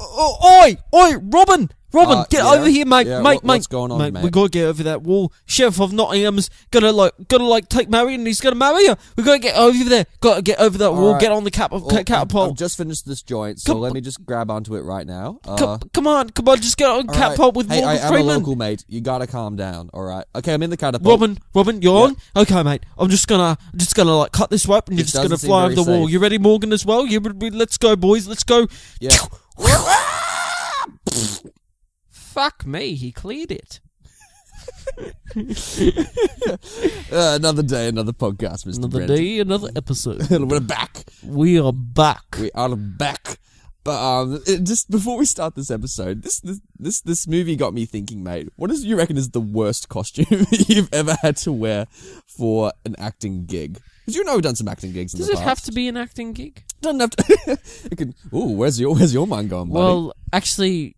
Oi, Robin, get over here, mate, mate. What's going on, mate? We gotta get over that wall. Sheriff of Nottingham's gonna take Marion, and he's gonna marry her. We gotta get over there. Gotta get over that wall. Right. Get on the catapult. I've just finished this joint, so let me just grab onto it right now. Come on, just get on catapult with Morgan Freeman. Hey, I'm a local, mate. You gotta calm down. All right. Okay, I'm in the catapult. Robin, you're on. Okay, mate. I'm just gonna like cut this rope, and you're just gonna fly over the wall. You ready, Morgan? As well. Let's go, boys. Let's go. Yeah. Fuck me, he cleared it. Another day, another podcast, Mr. Another Brent. day, another episode. We're back. We are back. We are back. But just before we start this episode, this movie got me thinking, mate. What do you reckon is the worst costume you've ever had to wear for an acting gig? Because you know we've done some acting gigs in the past. Does it have to be an acting gig? Doesn't have to. It can. Ooh, where's your mind going, buddy? Well, actually,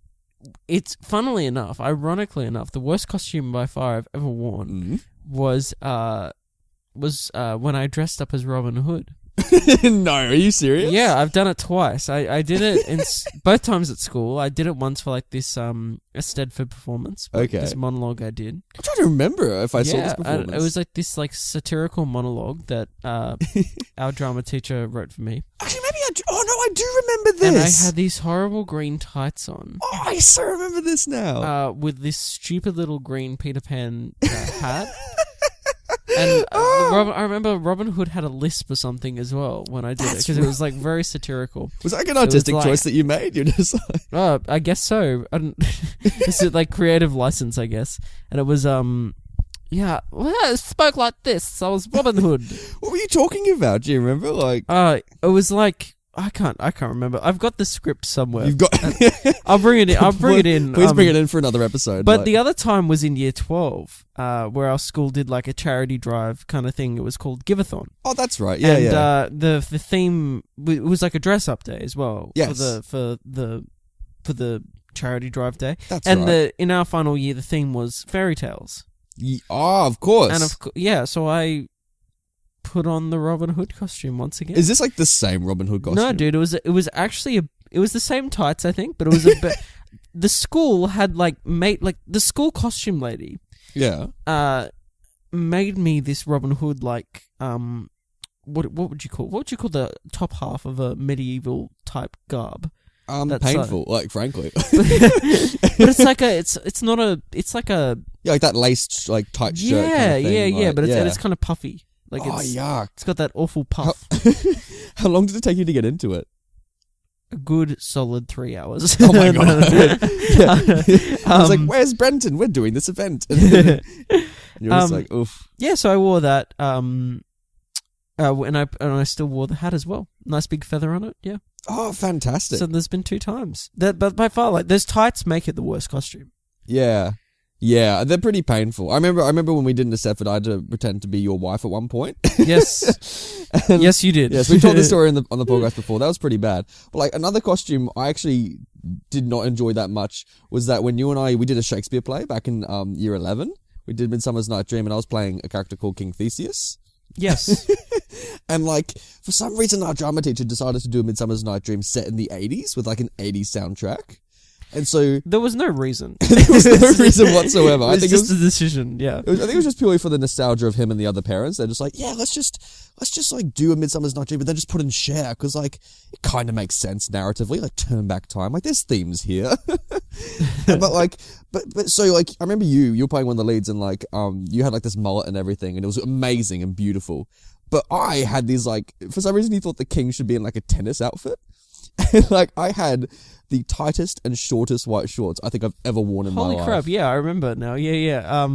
it's funnily enough, ironically enough, the worst costume by far I've ever worn was when I dressed up as Robin Hood. No, are you serious? Yeah, I've done it twice. I did it both times at school. I did it once for like this a Stedford performance. Okay. This monologue I did. I'm trying to remember if I saw this performance. It was like this satirical monologue that our drama teacher wrote for me. Actually, maybe I do remember this. And I had these horrible green tights on. Oh, I so remember this now. With this stupid little green Peter Pan hat. And I remember Robin Hood had a lisp or something as well when I did it, because it was like very satirical. Was that like an artistic choice that you made? You're just like... I guess so. It's like creative license, I guess. And it was I spoke like this. I was Robin Hood. What were you talking about? Do you remember? Like, it was like I can't remember. I've got the script somewhere. You've got. I'll bring it in. Please bring it in for another episode. But the other time was in year 12, where our school did like a charity drive kind of thing. It was called Giveathon. Oh, that's right. Yeah, and the theme, it was like a dress up day as well. Yes. For the charity drive day. That's and right. in our final year, the theme was fairy tales. Of course. And so I put on the Robin Hood costume once again. Is this like the same Robin Hood costume? No, dude. It was actually it was the same tights, I think, but it was a bit. The school had the school costume lady. Yeah. Made me this Robin Hood what would you call the top half of a medieval type garb? Painful, frankly. But it's like it's like that laced tight shirt. Yeah, kind of thing, yeah. But it's kind of puffy. Yuck! It's got that awful puff. How long did it take you to get into it? A good solid 3 hours. Oh my god! I was like, "Where's Brenton? We're doing this event." And you're just like, "Oof." Yeah, so I wore that. And I still wore the hat as well. Nice big feather on it. Yeah. Oh, fantastic! So there's been 2 times. But by far, those tights make it the worst costume. Yeah. Yeah, they're pretty painful. I remember when we did this effort, I had to pretend to be your wife at one point. Yes. Yes, you did. Yes, we told this story on the podcast before. That was pretty bad. But another costume I actually did not enjoy that much was that when you and we did a Shakespeare play back in year 11. We did Midsummer's Night Dream, and I was playing a character called King Theseus. Yes. And for some reason our drama teacher decided to do a Midsummer's Night Dream set in the 80s with an 80s soundtrack. And so there was no reason. There was no reason whatsoever. I think it was just a decision. Yeah, I think it was just purely for the nostalgia of him and the other parents. They're just like, yeah, let's just do a Midsummer's Night Dream, but then just put in Cher because it kind of makes sense narratively. Turn back time. There's themes here. but so I remember you were playing one of the leads, and you had this mullet and everything, and it was amazing and beautiful. But I had these for some reason you thought the king should be in a tennis outfit. And I had the tightest and shortest white shorts I think I've ever worn in my life. Holy crap, yeah, I remember now. Yeah.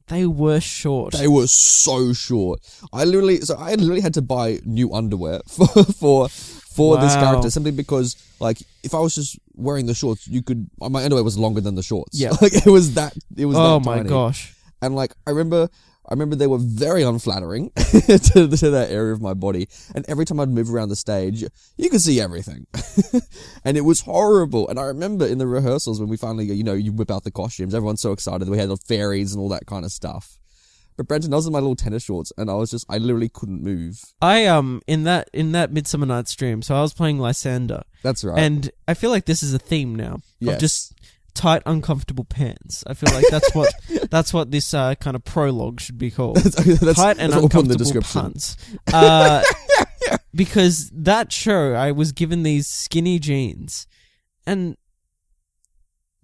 They were short. They were so short. I literally had to buy new underwear for this character, simply because if I was just wearing the shorts, my underwear was longer than the shorts. Yeah. It was that Oh that my tiny. gosh. And I remember they were very unflattering to that area of my body. And every time I'd move around the stage, you could see everything. And it was horrible. And I remember in the rehearsals when we finally, you whip out the costumes, everyone's so excited that we had the fairies and all that kind of stuff. But Brenton, I was in my little tennis shorts, and I literally couldn't move. I in that Midsummer Night's Dream, so I was playing Lysander. That's right. And I feel like this is a theme now Yes. of just tight, uncomfortable pants. I feel like that's what this kind of prologue should be called. Tight and uncomfortable pants. Because that show, I was given these skinny jeans, and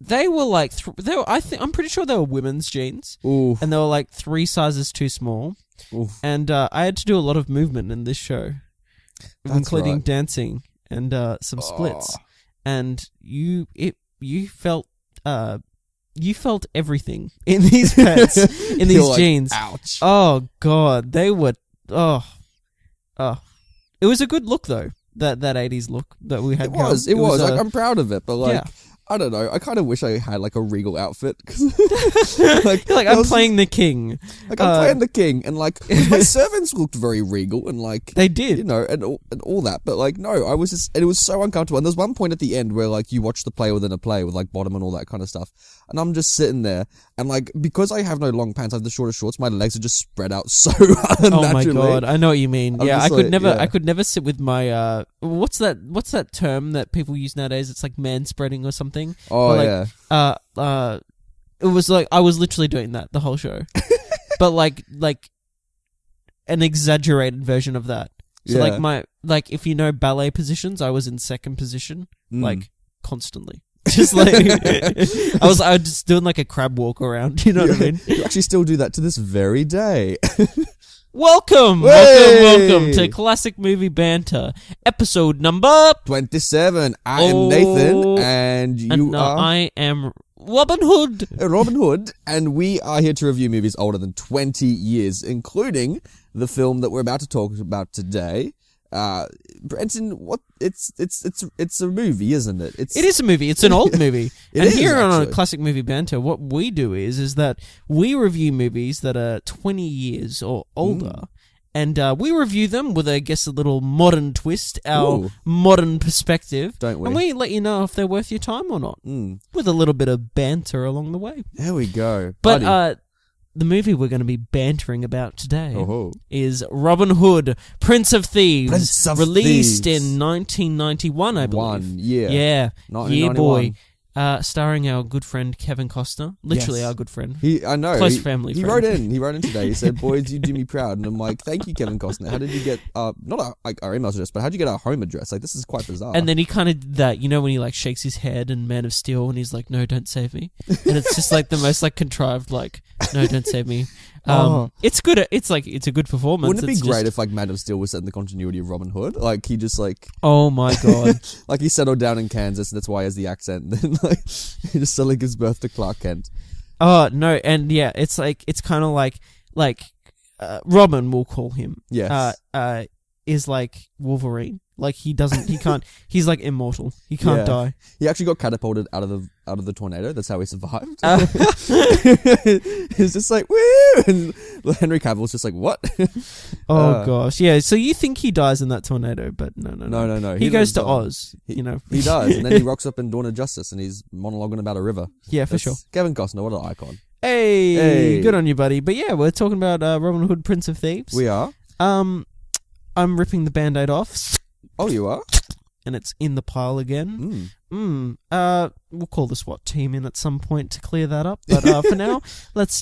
they were like I'm pretty sure they were women's jeans. Oof. And they were like 3 sizes too small. Oof. And I had to do a lot of movement in this show, including dancing and some splits. And you felt everything in these pants, in these jeans. Ouch. Oh god, they were It was a good look though. That 80s look that we had. It was. Like, I'm proud of it, but like. Yeah. I don't know. I kind of wish I had like a regal outfit. like I'm playing the king. Like I'm playing the king, and like my servants looked very regal, and like they did, you know, and all that. But like no, I was just, and it was so uncomfortable. And there's one point at the end where like you watch the play within a play with like bottom and all that kind of stuff, and I'm just sitting there, and like because I have no long pants, I have the shorter shorts. My legs are just spread out so unnaturally. Oh my god, I know what you mean. I'm yeah, I could like, never, yeah. I could never sit with my what's that term that people use nowadays? It's like man spreading or something. Oh like, yeah. It was like I was literally doing that the whole show, but like an exaggerated version of that. So like if you know ballet positions, I was in second position like constantly. Just like I was just doing like a crab walk around. You know what I mean? You actually still do that to this very day. Welcome to Classic Movie Banter, episode number 27. I am Nathan, and you are... I am Robin Hood. Robin Hood, and we are here to review movies older than 20 years, including the film that we're about to talk about today. Brenton, what? It's a movie, isn't it? It is a movie. It's an old movie. And here on Classic Movie Banter, what we do is that we review movies that are 20 years or older, and we review them with, I guess, a little modern twist, our modern perspective, don't we? And we let you know if they're worth your time or not, with a little bit of banter along the way. There we go. But the movie we're going to be bantering about today is Robin Hood, Prince of Thieves, released in 1991, I believe. Yeah, 1991. Starring our good friend Kevin Costner, literally our good friend. I know, close family. He friend. wrote in today. He said, "Boys, you do me proud," and I'm like, "Thank you, Kevin Costner. How did you get not our email address, but how did you get our home address? Like, this is quite bizarre." And then he kind of did that, you know, when he like shakes his head in Man of Steel, and he's like, "No, don't save me," and it's just like the most like contrived, like, "No, don't save me." It's good. It's a good performance. Wouldn't it be great if like Man of Steel was set in the continuity of Robin Hood? Like he just like, oh my god, like he settled down in Kansas, and that's why he has the accent. And then like he just suddenly gives birth to Clark Kent. Oh no, and yeah, it's kind of like Robin, we'll call him. Yes. Is like Wolverine. Like he can't. He's like immortal. He can't die. He actually got catapulted out of the tornado. That's how he survived. He's just like woo, and Henry Cavill's just like what? Oh gosh, yeah. So you think he dies in that tornado, but no. He goes to Oz. You know, he does, and then he rocks up in Dawn of Justice, and he's monologuing about a river. Yeah, for sure. Kevin Costner, what an icon. Hey, good on you, buddy. But yeah, we're talking about Robin Hood, Prince of Thieves. We are. I'm ripping the Band-Aid off. Oh, you are? And it's in the pile again. We'll call the SWAT team in at some point to clear that up. But for now, let's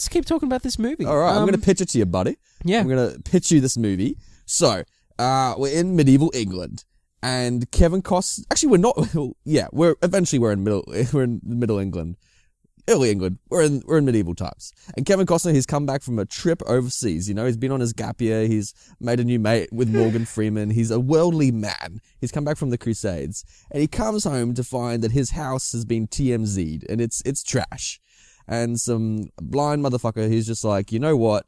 keep talking about this movie. All right, I'm going to pitch it to you, buddy. Yeah. I'm going to pitch you this movie. So, we're in medieval England. And Kevin Costner... Actually, we're not... Yeah, we're in middle England. Early England. We're in medieval times. And Kevin Costner, he's come back from a trip overseas. You know, he's been on his gap year. He's made a new mate with Morgan Freeman. He's a worldly man. He's come back from the Crusades. And he comes home to find that his house has been TMZ'd. And it's trash. And some blind motherfucker, he's just like, you know what?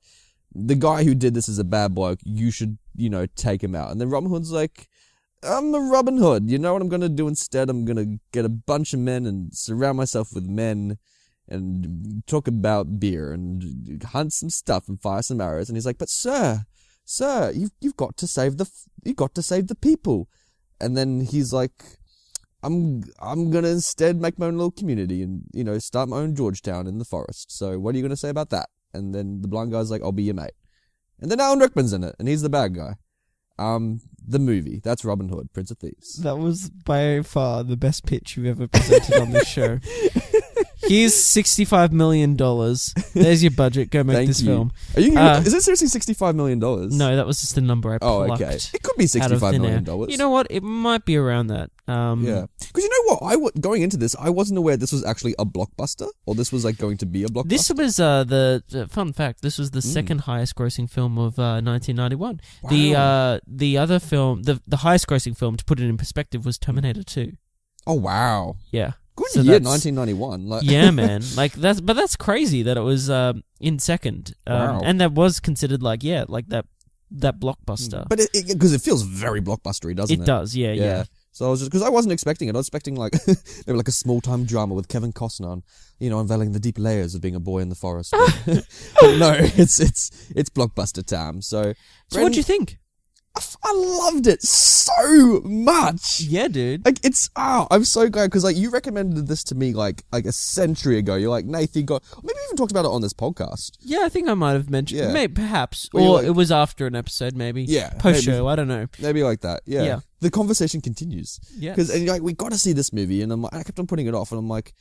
The guy who did this is a bad bloke. You should, take him out. And then Robin Hood's like... I'm a Robin Hood. You know what I'm going to do instead? I'm going to get a bunch of men and surround myself with men and talk about beer and hunt some stuff and fire some arrows. And he's like, but sir, you've got to save the people. And then he's like, I'm going to instead make my own little community and, start my own Georgetown in the forest. So what are you going to say about that? and then the blind guy's like, I'll be your mate. And then Alan Rickman's in it, and he's the bad guy. The movie, that's Robin Hood, Prince of Thieves. That was by far the best pitch you've ever presented on this show. Here's $65 million. There's your budget. Go make this film. Are you? Is it seriously $65 million? No, that was just the number I plucked. Oh, okay. It could be $65 million. You know what? It might be around that. Yeah. Because you know what? Going into this, I wasn't aware this was actually a blockbuster, or this was like going to be a blockbuster. This was the fun fact. This was the second highest grossing film of 1991. Wow. The other film, the highest grossing film, to put it in perspective, was Terminator 2. Oh wow. Yeah. Good year, 1991. Like yeah, man. Like that's crazy that it was in second. Wow. And that was considered like that blockbuster. But because it feels very blockbustery, doesn't it? It does, yeah. So I was just because I wasn't expecting it. I was expecting like maybe like a small time drama with Kevin Costner on, unveiling the deep layers of being a boy in the forest. But no, it's blockbuster time. So what do you think? I loved it so much. Yeah, dude. Like I'm so glad because like you recommended this to me like a century ago. You're like, Nath, maybe even talked about it on this podcast. Yeah, I think I might have mentioned. Yeah. Maybe perhaps, Well, or it was after an episode, maybe. Yeah, post show. I don't know. Maybe like that. Yeah. Yeah. The conversation continues. Yeah. Because like we got to see this movie, and I kept on putting it off, and I'm like,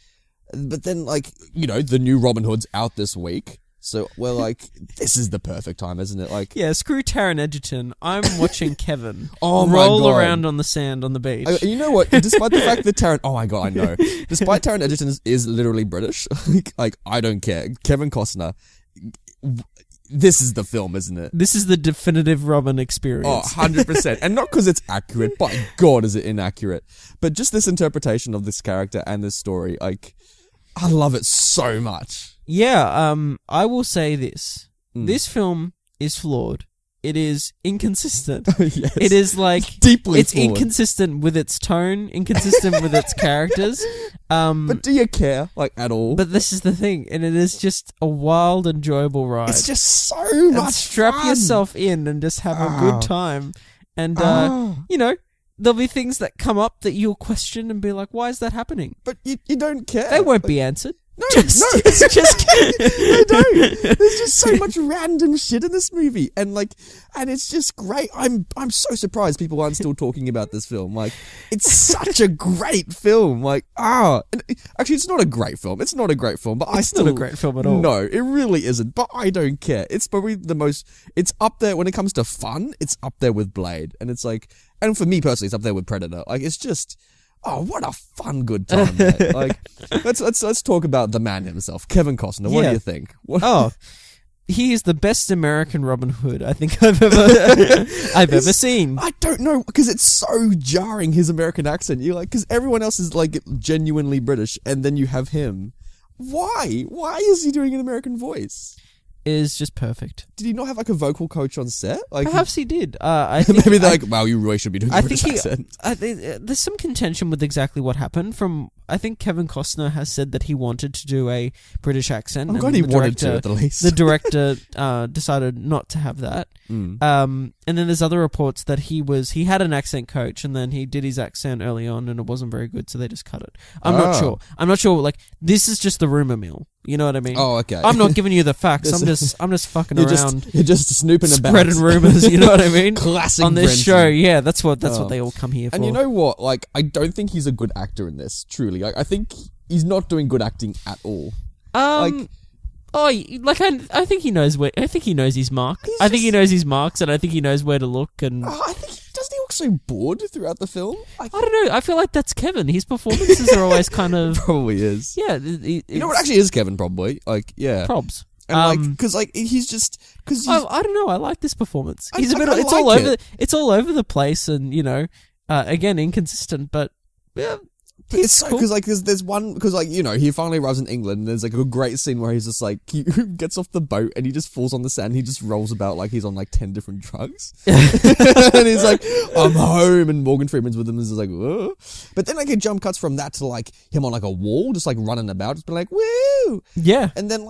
but then like the new Robin Hood's out this week. So we're like, this is the perfect time, isn't it? Like, yeah, screw Taron Egerton. I'm watching Kevin roll around on the sand on the beach. You know what? Despite the fact that Taron, oh my god, I know. Despite Taron Egerton is literally British, like I don't care. Kevin Costner, this is the film, isn't it? This is the definitive Robin experience. Oh, 100%. And not because it's accurate, by God is it inaccurate. But just this interpretation of this character and this story, like, I love it so much. Yeah, I will say this. This film is flawed. It is inconsistent. Yes. It is like deeply it's flawed. Inconsistent with its tone, inconsistent with its characters. But do you care, like, at all? But this is the thing, and it is just a wild, enjoyable ride. It's just so much strap fun. Yourself in and just have a good time. And there'll be things that come up that you'll question and be like, why is that happening? But you don't care. They won't be answered. No, it's just they don't. There's just so much random shit in this movie, and it's just great. I'm so surprised people aren't still talking about this film. Like, it's such a great film. Like, actually, it's not a great film. It's not a great film, but it's not a great film at all. No, it really isn't. But I don't care. It's probably the most. It's up there when it comes to fun. It's up there with Blade, and it's like, and for me personally, it's up there with Predator. Like, it's just. Oh, what a fun good time, mate. Like, let's talk about the man himself, Kevin Costner. What do you think? He is the best American Robin Hood I think I've ever seen. I don't know, because it's so jarring, his American accent. You're like, because everyone else is like genuinely British, and then you have him. Why? Why is he doing an American voice? Is just perfect. Did he not have like a vocal coach on set? Like, perhaps he did. I think maybe they're like, wow, you really should be doing a British accent. There's some contention with exactly what happened. I think Kevin Costner has said that he wanted to do a British accent. I'm glad he wanted to, at the least. The director decided not to have that. And then there's other reports that he had an accent coach, and then he did his accent early on, and it wasn't very good, so they just cut it. I'm not sure. I'm not sure. Like, this is just the rumor mill. You know what I mean? Oh, okay. I'm not giving you the facts. I'm just fucking around. You're just snooping about, spreading rumors. You know what I mean? Classic on this Brenton. show. Yeah, that's what they all come here for. And you know what? Like, I don't think he's a good actor in this. Truly, like, I think he's not doing good acting at all. I think he knows where. I think he knows his mark. I think he knows his marks, and I think he knows where to look. And I think doesn't he look so bored throughout the film? I don't know. I feel like that's Kevin. His performances are always kind of probably is. Yeah, you know what actually is Kevin? Probably probs. And because he's just because I don't know. I like this performance. He's a bit. It's all over. It's all over the place, and again inconsistent, but yeah. It's so cool. because there's one he finally arrives in England, and there's like a great scene where he's just like he gets off the boat and he just falls on the sand. And he just rolls about like he's on like 10 different drugs, and he's like, "I'm home," and Morgan Freeman's with him, and he's like, "Whoa!" But then like it jump cuts from that to like him on like a wall, just like running about, just being like, "Woo!" Yeah, and then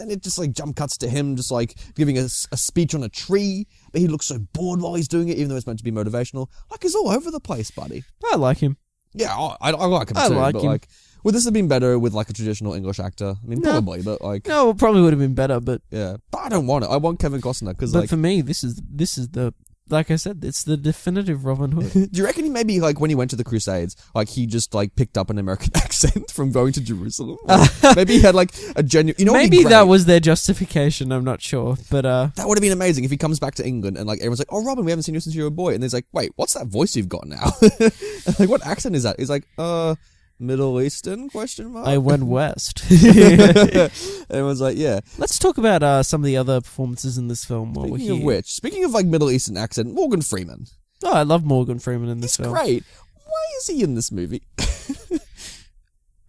it just like jump cuts to him just like giving a speech on a tree, but he looks so bored while he's doing it, even though it's meant to be motivational. Like, he's all over the place, buddy. I like him. Yeah, I like him too. I like him. Would this have been better with like a traditional English actor? I mean, No. probably, but like, No, it probably would have been better, but yeah. But I don't want it. I want Kevin Costner because like, for me, this is the, like I said, it's the definitive Robin Hood. do you reckon he maybe like when he went to the Crusades, like he just like picked up an American accent from going to Jerusalem? Like, maybe he had like a genuine. You know, Maybe that was their justification. I'm not sure, but that would have been amazing if he comes back to England and like everyone's like, "Oh, Robin, we haven't seen you since you were a boy," and he's like, "Wait, what's that voice you've got now? Like, what accent is that?" He's like, Middle Eastern ? I went west. Everyone's like, "Yeah." Let's talk about some of the other performances in this film while we're Speaking here. of which, speaking of like Middle Eastern accent, Morgan Freeman. Oh, I love Morgan Freeman in this film. Great. Why is he in this movie?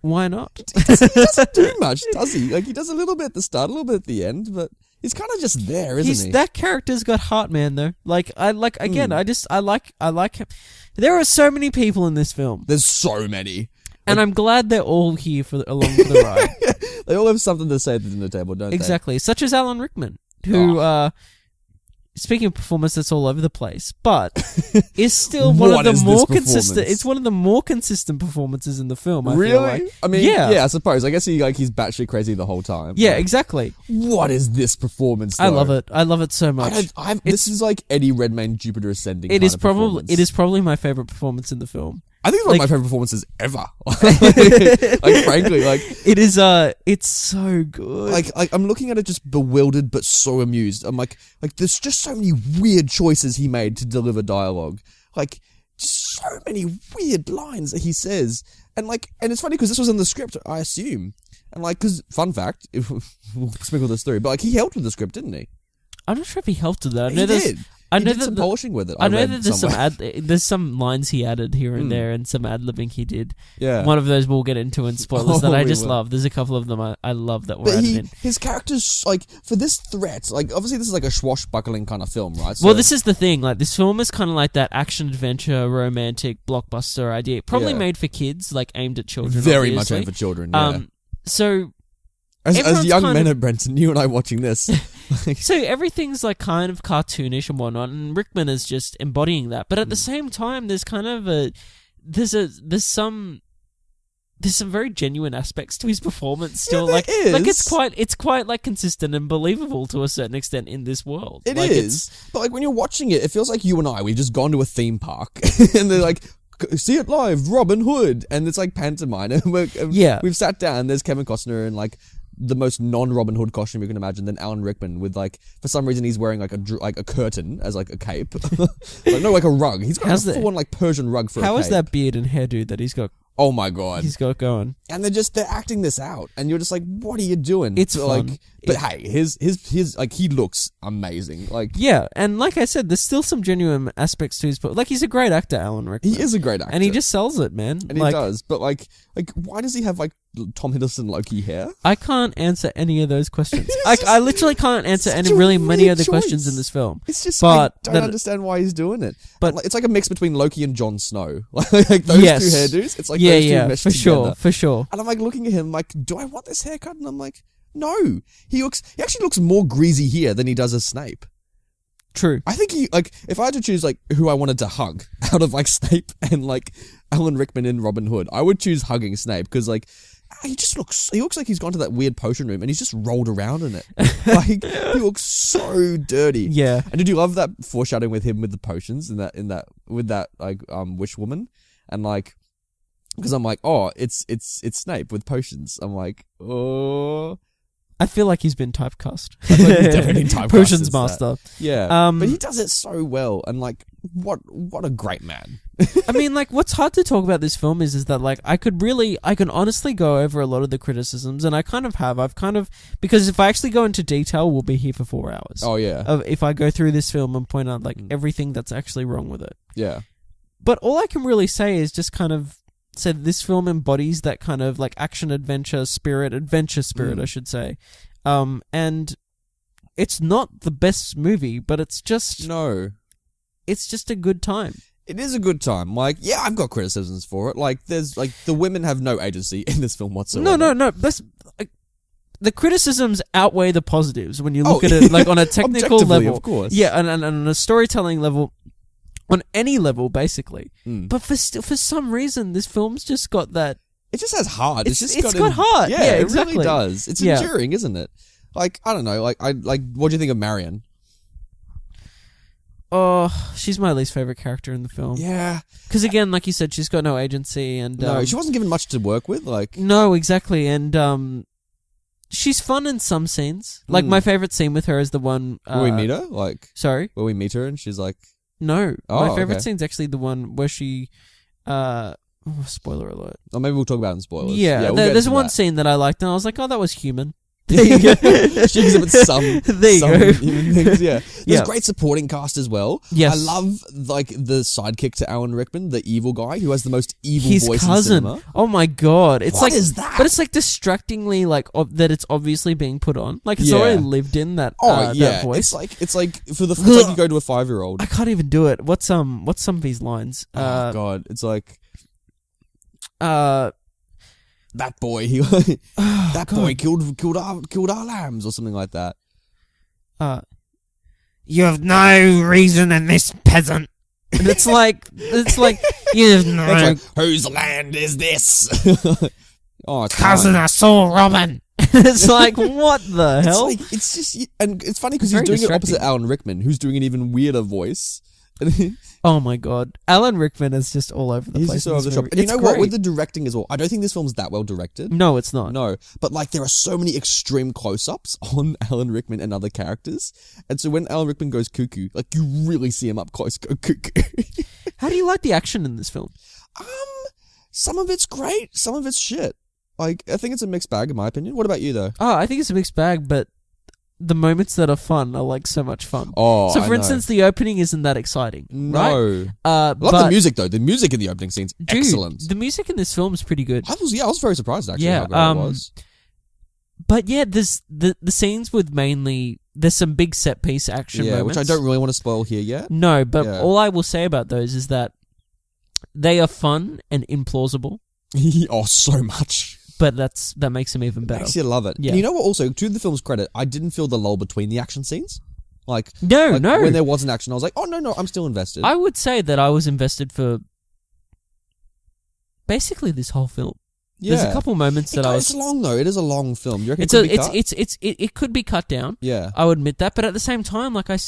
Why not? He doesn't do much, does he? Like he does a little bit at the start, a little bit at the end, but he's kind of just there, isn't he? That character's got heart, man. Though, I like him. There are so many people in this film, There's so many. and I'm glad they're all here along for the ride. They all have something to say at the dinner table, don't Exactly, such as Alan Rickman, who, speaking of performance, that's all over the place, but is still one of What the is more this consistent. performance? It's one of the more consistent performances in the film. they? I feel Really? like. I mean, Yeah. yeah, I suppose. I guess he's batshit crazy the whole time. Yeah, Like, exactly. what is this performance, though? I love it. I love it so much. This is like Eddie Redmayne, Jupiter Ascending. It kind is of probably performance. my favorite performance in the film. I think it's one of like- my favorite performances ever. Like frankly, like It is it's so good. like I'm looking at it just bewildered but so amused. I'm like there's just so many weird choices he made to deliver dialogue. Like so many weird lines that he says. And it's funny because this was in the script, I assume. And like, because fun fact, if we'll sprinkle this through, but like he helped with the script, didn't he? I'm not sure if he helped with that. He did. I He know did that some polishing with it. I know read that there's somewhere. there's some lines he added here and there, and some ad libbing he did. Yeah. One of those we'll get into in spoilers that I we just will. love. There's a couple of them I love that were But added in. his character's like for this threat, like obviously this is like a swashbuckling kind of film, right? Well, this is the thing. Like, this film is kind of like that action adventure, romantic blockbuster idea. Probably Yeah. made for kids, like aimed at children. very much obviously. aimed for children. Yeah. So as everyone's young kind men of- at Brenton, you and I watching this. So everything's like kind of cartoonish and whatnot, and Rickman is just embodying that. But at the same time, there's kind of there's some very genuine aspects to his performance still. there like is. it's quite like consistent and believable to a certain extent in this world. It like, is, but like when you're watching it, it feels like you and I, we've just gone to a theme park and they're like, see it live, Robin Hood, and it's like pantomime. And we've sat down. There's Kevin Costner and like the most non-Robin Hood costume you can imagine. Then Alan Rickman with like for some reason he's wearing like a curtain as like a cape, like a rug. He's got a full on like Persian rug for. How a is cape. that beard and hairdo that he's got? Oh my god. He's got going. And they're acting this out, and you're just like, what are you doing? It's So, fun. Like, but hey, his like he looks amazing. Like Yeah, and like I said, there's still some genuine aspects to his. Like, he's a great actor, Alan Rickman. he is a great actor, and he just sells it, man. and like, he does. But like why does he have like Tom Hiddleston Loki hair? I can't answer any of those questions. I literally can't answer such any a many weird other questions choice. in this film. It's just But I don't understand why he's doing it. But- Like, it's like a mix between Loki and Jon Snow. Like those two hairdos. It's like those two meshed together. for sure. And I'm like looking at him like, do I want this haircut? And I'm like, no. He actually looks more greasy here than he does as Snape. True. I think if I had to choose like who I wanted to hug out of like Snape and like Alan Rickman in Robin Hood, I would choose hugging Snape because like he looks like he's gone to that weird potion room and he's just rolled around in it. Like he looks so dirty. Yeah. And did you love that foreshadowing with him with the potions with that like witch woman and like because I'm like, oh, it's Snape with potions. I'm like, oh. I feel like he's been typecast. I feel like he's definitely been typecast Potions as master. that. Yeah. But he does it so well and like what a great man. I mean, like, what's hard to talk about this film is that, like, I can honestly go over a lot of the criticisms, and I kind of have. Because if I actually go into detail, we'll be here for 4 hours. Oh yeah. If I go through this film and point out, like, everything that's actually wrong with it. Yeah. But all I can really say is just kind of say that this film embodies that kind of, like, adventure spirit, I should say. And it's not the best movie, but it's just... No. It's just a good time. It is a good time. Like, yeah, I've got criticisms for it. Like, there's like the women have no agency in this film whatsoever. No. That's like, the criticisms outweigh the positives when you look at it like on a technical Objectively, level. of course. Yeah, and on a storytelling level, on any level, basically. Mm. But for some reason, this film's just got that It just has heart. It's got heart. Yeah, it exactly. really does. It's enduring, isn't it? Like, I don't know. Like, what do you think of Marion? Oh, she's my least favorite character in the film. Yeah. Because again, like you said, she's got no agency and... no, she wasn't given much to work with, like... No, exactly, and she's fun in some scenes. Like, my favourite scene with her is the one... where we meet her? Like... Sorry? Where we meet her and she's like... No, Oh, my favourite okay. scene's actually the one where she... spoiler alert. Or maybe we'll talk about it in spoilers. Yeah, we'll there's one that. scene that I liked and I was like, oh, that was human. There you go. She exhibits some go. human things, yeah. There's Yeah. great supporting cast as well. Yes. I love, like, the sidekick to Alan Rickman, the evil guy who has the most evil His voice cousin. in cinema. Oh my god. It's What like, is that? But it's like distractingly like that it's obviously being put on. Like it's Yeah. already lived in that Oh, yeah. that voice. It's like it's like you go to a 5-year-old. I can't even do it. What's some of these lines? Oh, God. It's like... that boy, boy killed our lambs or something like that. You have no reason in this, peasant. And it's like you have no It's like, whose land is this? Oh, it's cousin. mine. I saw Robin. It's like, what the hell? It's like, it's just, and it's funny because It's he's very doing it opposite distracting. Alan Rickman, who's doing an even weirder voice. Oh my god, Alan Rickman is just all over the He's place. just all over the in this shop. movie. And you It's know what? great. With the directing as well, I don't think this film's that well directed. No, it's not. No, but like there are so many extreme close-ups on Alan Rickman and other characters, and so when Alan Rickman goes cuckoo, like you really see him up close go cuckoo. How do you like the action in this film? Some of it's great, some of it's shit. Like I think it's a mixed bag in my opinion. What about you though? Oh, I think it's a mixed bag, but the moments that are fun are like so much fun. Oh, so I for know. instance, the opening isn't that exciting. No, right? I love the music though. The music in the opening scene's Dude, excellent. The music in this film is pretty good. I was very surprised actually. Yeah, how good it was. But yeah, there's the scenes with mainly there's some big set piece action Yeah, moments. which I don't really want to spoil here yet. No, but Yeah. all I will say about those is that they are fun and implausible, Oh, so much. but that makes them even better. Makes you love it. Yeah. And you know what? Also, to the film's credit, I didn't feel the lull between the action scenes. Like No. when there wasn't action, I was like, oh no, I'm still invested. I would say that I was invested for basically this whole film. Yeah. There's a couple moments that It's long though. It is a long film. You reckon It's it could be cut? it could be cut down. Yeah. I would admit that, but at the same time, like I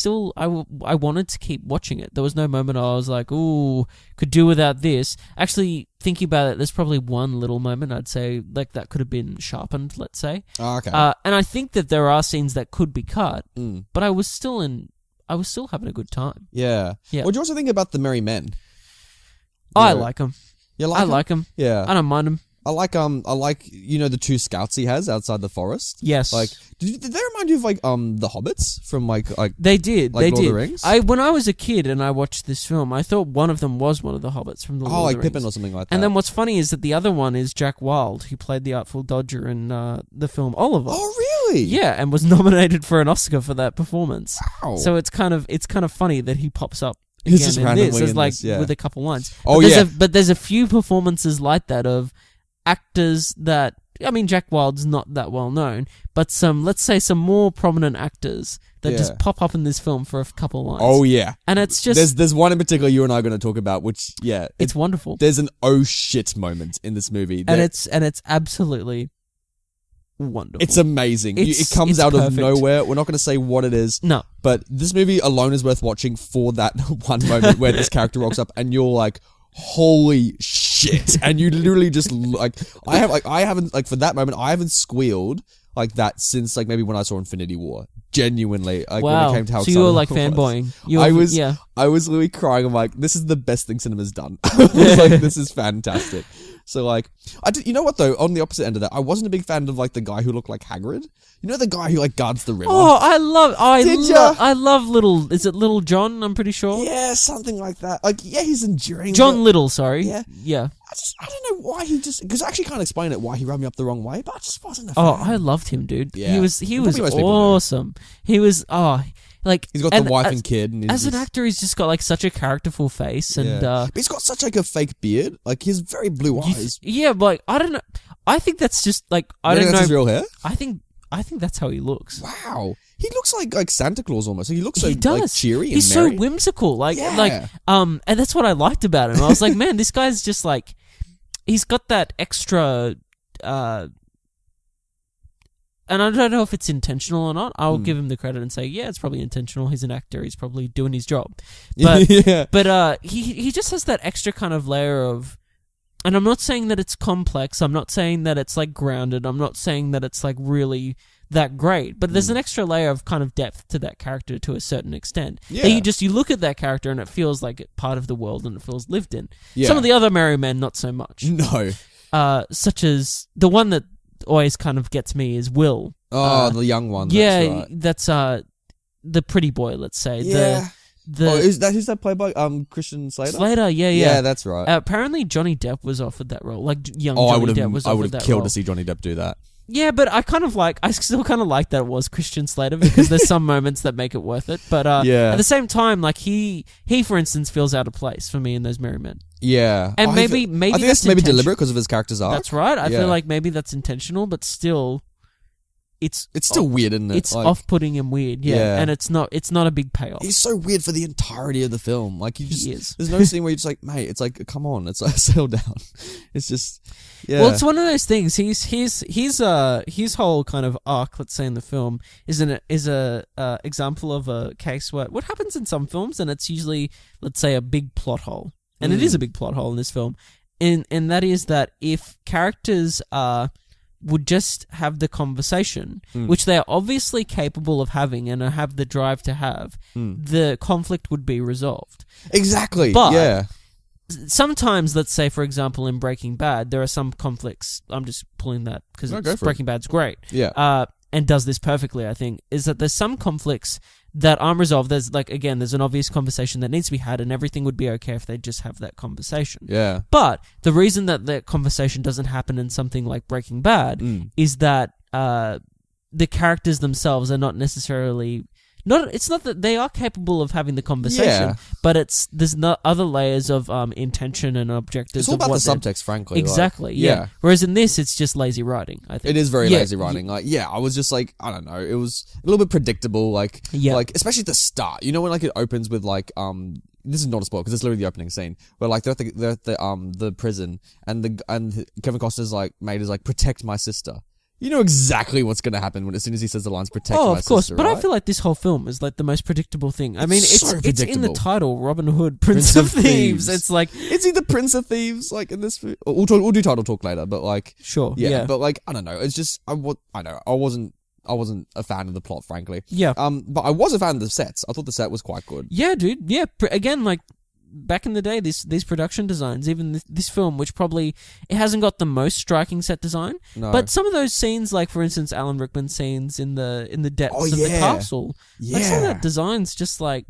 wanted to keep watching it. There was no moment I was like, "Ooh, could do without this." Actually, thinking about it, there's probably one little moment I'd say like that could have been sharpened. Let's say, Oh, okay. and I think that there are scenes that could be cut, Mm. but I was still having a good time. Yeah. Yeah. What do you also think about the Merry Men? I Yeah. like them. You I 'em? like them. Yeah. I don't mind them. I like the two scouts he has outside the forest. Yes, Like did they remind you of like the Hobbits from like they did. like They Lord of did. the Rings? When I was a kid and I watched this film, I thought one of them was one of the hobbits from the Lord of like the Pippin or Rings. something like that. And then what's funny is that the other one is Jack Wilde, who played the Artful Dodger in the film Oliver. Oh really? Yeah, and was nominated for an Oscar for that performance. Wow. So it's kind of funny that he pops up He's again just in randomly this, as in like this, yeah. with a couple lines. Oh, but yeah. But there's a few performances like that of actors that. I mean, Jack Wilde's not that well known, but let's say some more prominent actors that Yeah. just pop up in this film for a couple lines. Oh yeah. And it's just, There's one in particular you and I are going to talk about, which it's wonderful. there's an oh shit moment in this movie. And that- it's absolutely wonderful. It's amazing. It It's- comes it's out of perfect. nowhere. We're not going to say what it is, No. but this movie alone is worth watching for that one moment where this character rocks up and you're like, holy shit. And you literally just I haven't for that moment, I haven't squealed like that since like maybe when I saw Infinity War. Genuinely. Like when Wow. it came to how So you were excited like I was. fanboying. Yeah. I was literally crying. I'm like, this is the best thing cinema's done. I was like, this is fantastic. So like, you know what though? On the opposite end of that, I wasn't a big fan of like the guy who looked like Hagrid. You know the guy who like guards the river. Oh, I love Little. Is it Little John? I'm pretty sure. Yeah, something like that. Like, yeah, he's enduring. John but Little. Sorry. Yeah. Yeah. I don't know why he just because I actually can't explain it why he rubbed me up the wrong way, but I just wasn't a fan. Oh, I loved him, dude. Yeah. He was Probably most people do. awesome. He was like He's got the wife and kid, and he's as an just- actor, he's just got like such a characterful face, and But he's got such like a fake beard. Like he has very blue eyes. yeah, but like I don't know. I think that's just like I You don't think know. that's his real hair. I think that's how he looks. Wow, he looks like Santa Claus almost. He looks so He does. like cheery. He's and merry. so whimsical. Yeah. And that's what I liked about him. I was like, man, this guy's just like. he's got that extra. And I don't know if it's intentional or not. I'll give him the credit and say, yeah, it's probably intentional. He's an actor. He's probably doing his job. But he just has that extra kind of layer of... And I'm not saying that it's complex. I'm not saying that it's, like, grounded. I'm not saying that it's, like, really that great. But there's an extra layer of kind of depth to that character to a certain extent. Yeah. That you look at that character and it feels like part of the world and it feels lived in. Yeah. Some of the other Merry Men, not so much. No. Such as... The one that always kind of gets me is Will. Oh, the young one. Yeah, that's right. the pretty boy, let's say. Yeah. Who's that played by Christian Slater? Slater, yeah. Yeah, that's right. Apparently Johnny Depp was offered that role. Like, young Johnny Depp was offered that role. I would have killed to see Johnny Depp do that. Yeah, but I still kind of like that it was Christian Slater because there's some moments that make it worth it. But at the same time, like he for instance feels out of place for me in those Merry Men. Yeah, and maybe I think that's maybe deliberate because of his character's arc. That's right. I feel like maybe that's intentional, but still, it's still weird, isn't it? It's off-putting and weird. Yeah, and it's not a big payoff. He's so weird for the entirety of the film. Like he is. There's no scene where you're just like, mate, it's like, come on, it's like settle down. It's just. Yeah. Well, it's one of those things. His whole kind of arc, let's say in the film, is a example of a case where what happens in some films, and it's usually, let's say, a big plot hole, and it is a big plot hole in this film, and that is that if characters would just have the conversation, which they are obviously capable of having and have the drive to have, the conflict would be resolved. Exactly. But yeah. Sometimes, let's say, for example, in Breaking Bad, there are some conflicts. I'm just pulling that because Breaking Bad's great. Yeah. And does this perfectly, I think, is that there's some conflicts that aren't resolved. There's, like, again, there's an obvious conversation that needs to be had, and everything would be okay if they just have that conversation. Yeah. But the reason that conversation doesn't happen in something like Breaking Bad is that the characters themselves are not necessarily... It's not that they are capable of having the conversation, but there's not other layers of intention and objectives. It's all about the subtext, frankly. Exactly, yeah. Whereas in this, it's just lazy writing, I think. It is very lazy writing. I was just like, I don't know, it was a little bit predictable, like especially at the start. You know when like it opens with like this is not a spoiler because it's literally the opening scene where like they're at the prison and Kevin Costner's like mate is like protect my sister. You know exactly what's going to happen as soon as he says the lines, protect my sister, of course. But right? I feel like this whole film is like the most predictable thing. I mean, it's in the title, Robin Hood, Prince of Thieves. It's like... Is he the Prince of Thieves, like, in this... We'll do title talk later, but like... Sure, yeah. But like, I don't know. It's just... I wasn't a fan of the plot, frankly. Yeah. But I was a fan of the sets. I thought the set was quite good. Yeah, dude. Yeah. Again, like... Back in the day, these production designs, even this film, which probably it hasn't got the most striking set design, but some of those scenes, like for instance, Alan Rickman scenes in the depths of the castle, like some of that design's just like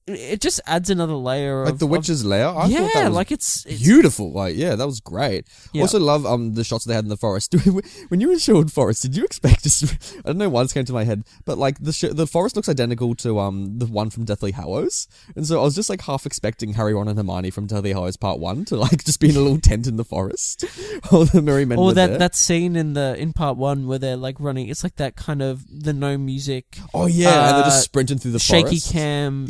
it just adds another layer like the witch's lair. I thought that was like it's beautiful. Like that was great. Yeah. Also love the shots they had in the forest. When you were in Sherwood Forest, did you expect to? I don't know why this came to my head, but like the forest looks identical to the one from Deathly Hallows, and so I was just like half expecting Harry, Ron, and Hermione from Deathly Hallows Part 1 to like just be in a little tent in the forest, or the merry men. Or that scene in Part 1 where they're like running. It's like that kind of the no music. Oh yeah, and they're just sprinting through the shaky forest. cam.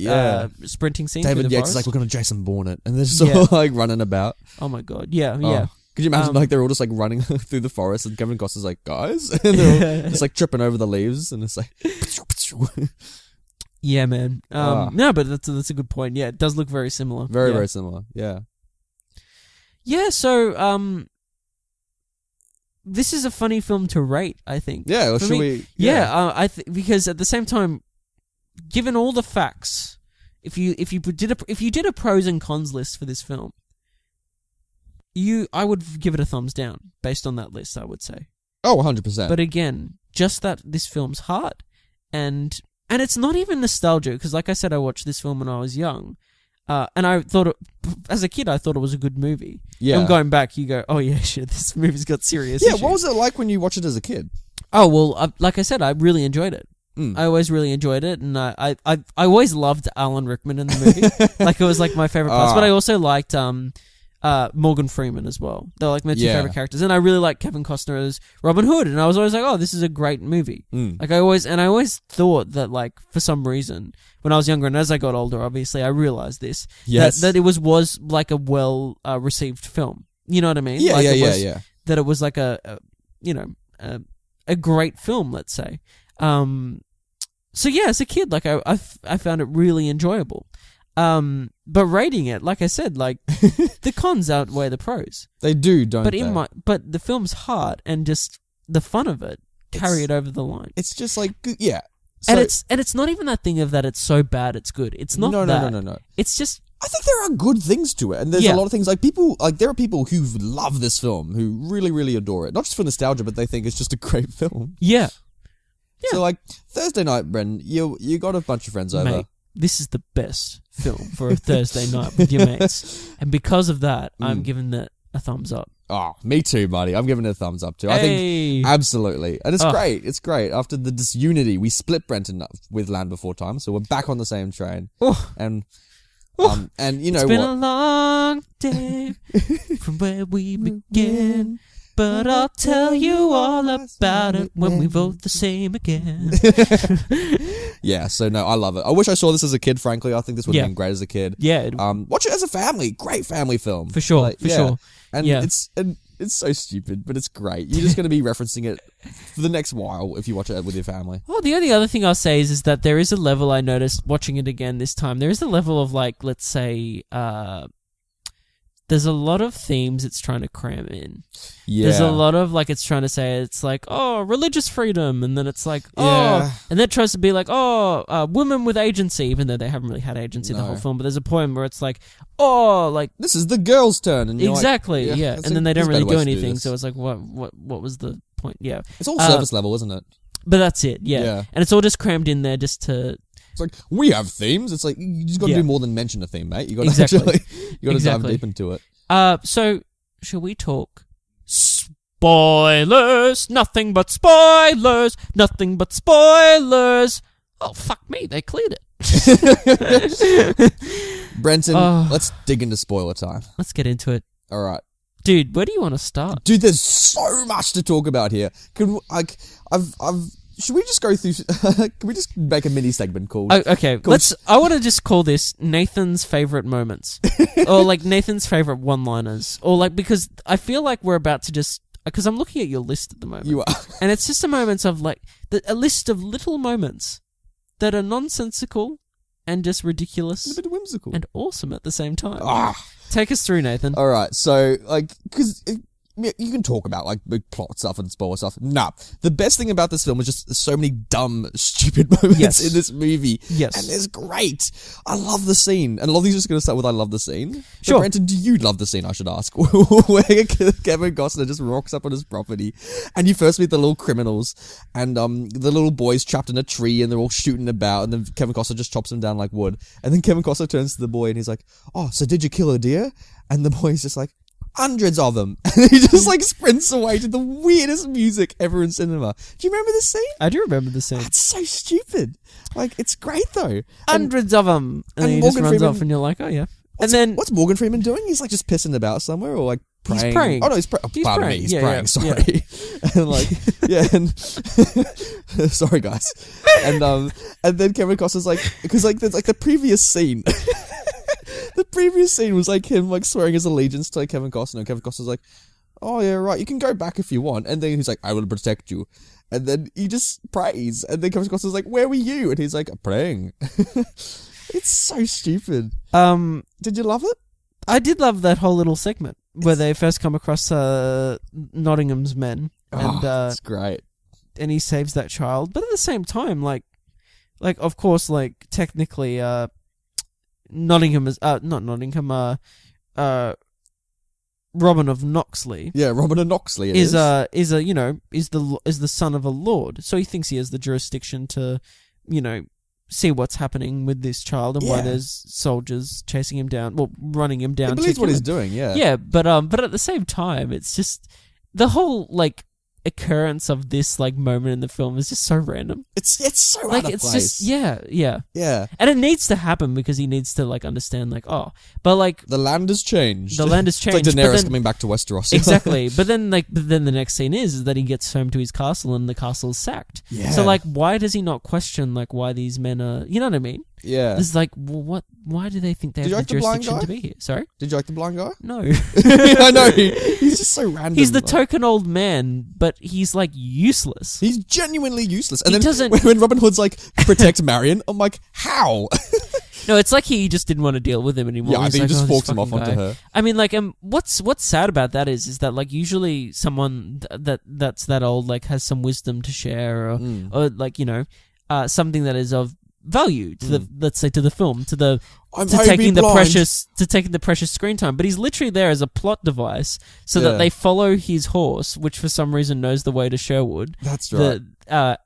Sprinting scene. David Yates is like, we're going to Jason Bourne it, and they're just all like running about. Oh my god, yeah. Could you imagine like they're all just like running through the forest, and Kevin Costner's like, guys, and they're all just like tripping over the leaves, and it's like, yeah, man. No, but that's a good point. Yeah, it does look very similar. Very similar. Yeah. Yeah. So this is a funny film to rate, I think. Yeah. Or should we? Yeah. Because at the same time, given all the facts, if you did a pros and cons list for this film, I would give it a thumbs down based on that list, I would say. Oh, 100%. But again, just that this film's hard, and it's not even nostalgia, because like I said, I watched this film when I was young, and I thought, as a kid, I thought it was a good movie. Yeah. And going back, you go, oh yeah, shit, this movie's got serious issues. What was it like when you watched it as a kid? Oh, well, like I said, I really enjoyed it. I always really enjoyed it, and I always loved Alan Rickman in the movie. Like, it was like my favorite parts. But I also liked Morgan Freeman as well. They're like my two Yeah. favorite characters, and I really like Kevin Costner as Robin Hood. And I was always like, "Oh, this is a great movie." Like I always thought that, like, for some reason, when I was younger and as I got older, obviously I realized this that it was like a well received film. You know what I mean? Yeah, like yeah. That it was like a great film, let's say. So yeah, as a kid, like I found it really enjoyable. But rating it, like I said, like the cons outweigh the pros. They do, don't But they? but the film's hard, and just the fun of it carry it over the line. It's just like, yeah. So, and it's not even that thing of that it's so bad it's good. It's not that. No. It's just, I think there are good things to it, and there's a lot of things like people like there are people who love this film who really, really adore it, not just for nostalgia, but they think it's just a great film. Yeah. So like Thursday night, Brendan, you got a bunch of friends over. Mate, this is the best film for a Thursday night with your mates, and because of that, I'm giving it a thumbs up. Oh, me too, buddy. I'm giving it a thumbs up too. Hey. I think absolutely, and it's great. It's great. After the disunity, we split Brenton up with Land Before Time, so we're back on the same train. And you know it's been what? a long day from where we begin, but I'll tell you all about it when we vote the same again. Yeah, so no, I love it. I wish I saw this as a kid, frankly. I think this would have been great as a kid. Yeah. Watch it as a family. Great family film. For sure, sure. And it's so stupid, but it's great. You're just going to be referencing it for the next while if you watch it with your family. Well, the only other thing I'll say is that there is a level I noticed watching it again this time. There is a level of, like, let's say, there's a lot of themes it's trying to cram in. Yeah. There's a lot of, like, it's trying to say, it's like, oh, religious freedom, and then it's like, and then it tries to be like, women with agency, even though they haven't really had agency the whole film, but there's a point where it's like, like... This is the girl's turn. And exactly, like, and then they don't really do anything, so it's like, what was the point? Yeah. It's all surface level, isn't it? But that's it, yeah. And it's all just crammed in there just to... It's like, we have themes. It's like, you just got to do more than mention a theme, mate. You got to dive deep into it. So, shall we talk spoilers? Nothing but spoilers. Nothing but spoilers. Oh, fuck me. They cleared it. Brenton, let's dig into spoiler time. Let's get into it. All right. Dude, where do you want to start? Dude, there's so much to talk about here. Should we just go through? Can we just make a mini segment called? Okay, I want to just call this Nathan's favorite moments, or like Nathan's favorite one-liners, or like, because I feel like we're about to just, because I'm looking at your list at the moment. You are, and it's just a moment of like a list of little moments that are nonsensical and just ridiculous, a bit whimsical, and awesome at the same time. Take us through, Nathan. All right, so like, because you can talk about like big plot stuff and spoiler stuff. Nah, the best thing about this film is just so many dumb, stupid moments in this movie. Yes, and it's great. I love the scene, and a lot of these are just going to start with "I love the scene." Sure, Brenton, do you love the scene? I should ask. Where Kevin Costner just rocks up on his property, and you first meet the little criminals, and the little boys trapped in a tree, and they're all shooting about, and then Kevin Costner just chops them down like wood, and then Kevin Costner turns to the boy, and he's like, "Oh, so did you kill a deer?" And the boy's just like, "Hundreds of them." And he just like sprints away to the weirdest music ever in cinema. Do you remember this scene? I do remember the scene. It's so stupid. Like, it's great though. Hundreds of them. And then he just runs off and you're like, oh yeah. What's Morgan Freeman doing? He's like just pissing about somewhere or like praying. He's praying. Oh no, he's praying. He's praying, sorry. Yeah. And like, and sorry guys. And then Kevin Costner's like, because like there's like the previous scene. The previous scene was like him like swearing his allegiance to like Kevin Costner, and Kevin Costner's like, "Oh yeah, right, you can go back if you want." And then he's like, "I will protect you." And then he just prays, and then Kevin Costner's like, "Where were you?" And he's like, "Praying." It's so stupid. Did you love it? I did love that whole little segment where they first come across Nottingham's men, and it's great. And he saves that child, but at the same time, like of course, like technically, Nottingham is not Nottingham. Robin of Noxley. Yeah, Robin of Noxley is the son of a lord, so he thinks he has the jurisdiction to, see what's happening with this child and why there's soldiers chasing him down, running him down. He believes what he's doing. Yeah. Yeah, but at the same time, it's just the whole like occurrence of this like moment in the film is just so random. It's so Like out of it's place. just yeah. Yeah. And it needs to happen because he needs to like understand like but like The land has changed. the land has It's changed. like but Daenerys then- coming back to Westeros. Exactly. But then the next scene is that he gets home to his castle and the castle is sacked. Yeah. So like why does he not question like why these men are, you know what I mean? Yeah. It's like, well, why do they think they Did you have like the the blind jurisdiction guy? to be here? Sorry? Did you like the blind guy? No. I know. He's just so random. He's the like. token old man, but he's like useless. He's genuinely useless. And He then doesn't- when Robin Hood's like, protect Marion, I'm like, how? No, it's like he just didn't want to deal with him anymore. Yeah, I He's think like, he just this forks him off fucking onto guy. her. I mean, like, what's sad about that is that like usually someone that's that old like has some wisdom to share or like something that is of value to the let's say to the film to taking the precious screen time, but he's literally there as a plot device so that they follow his horse, which for some reason knows the way to Sherwood. That's right.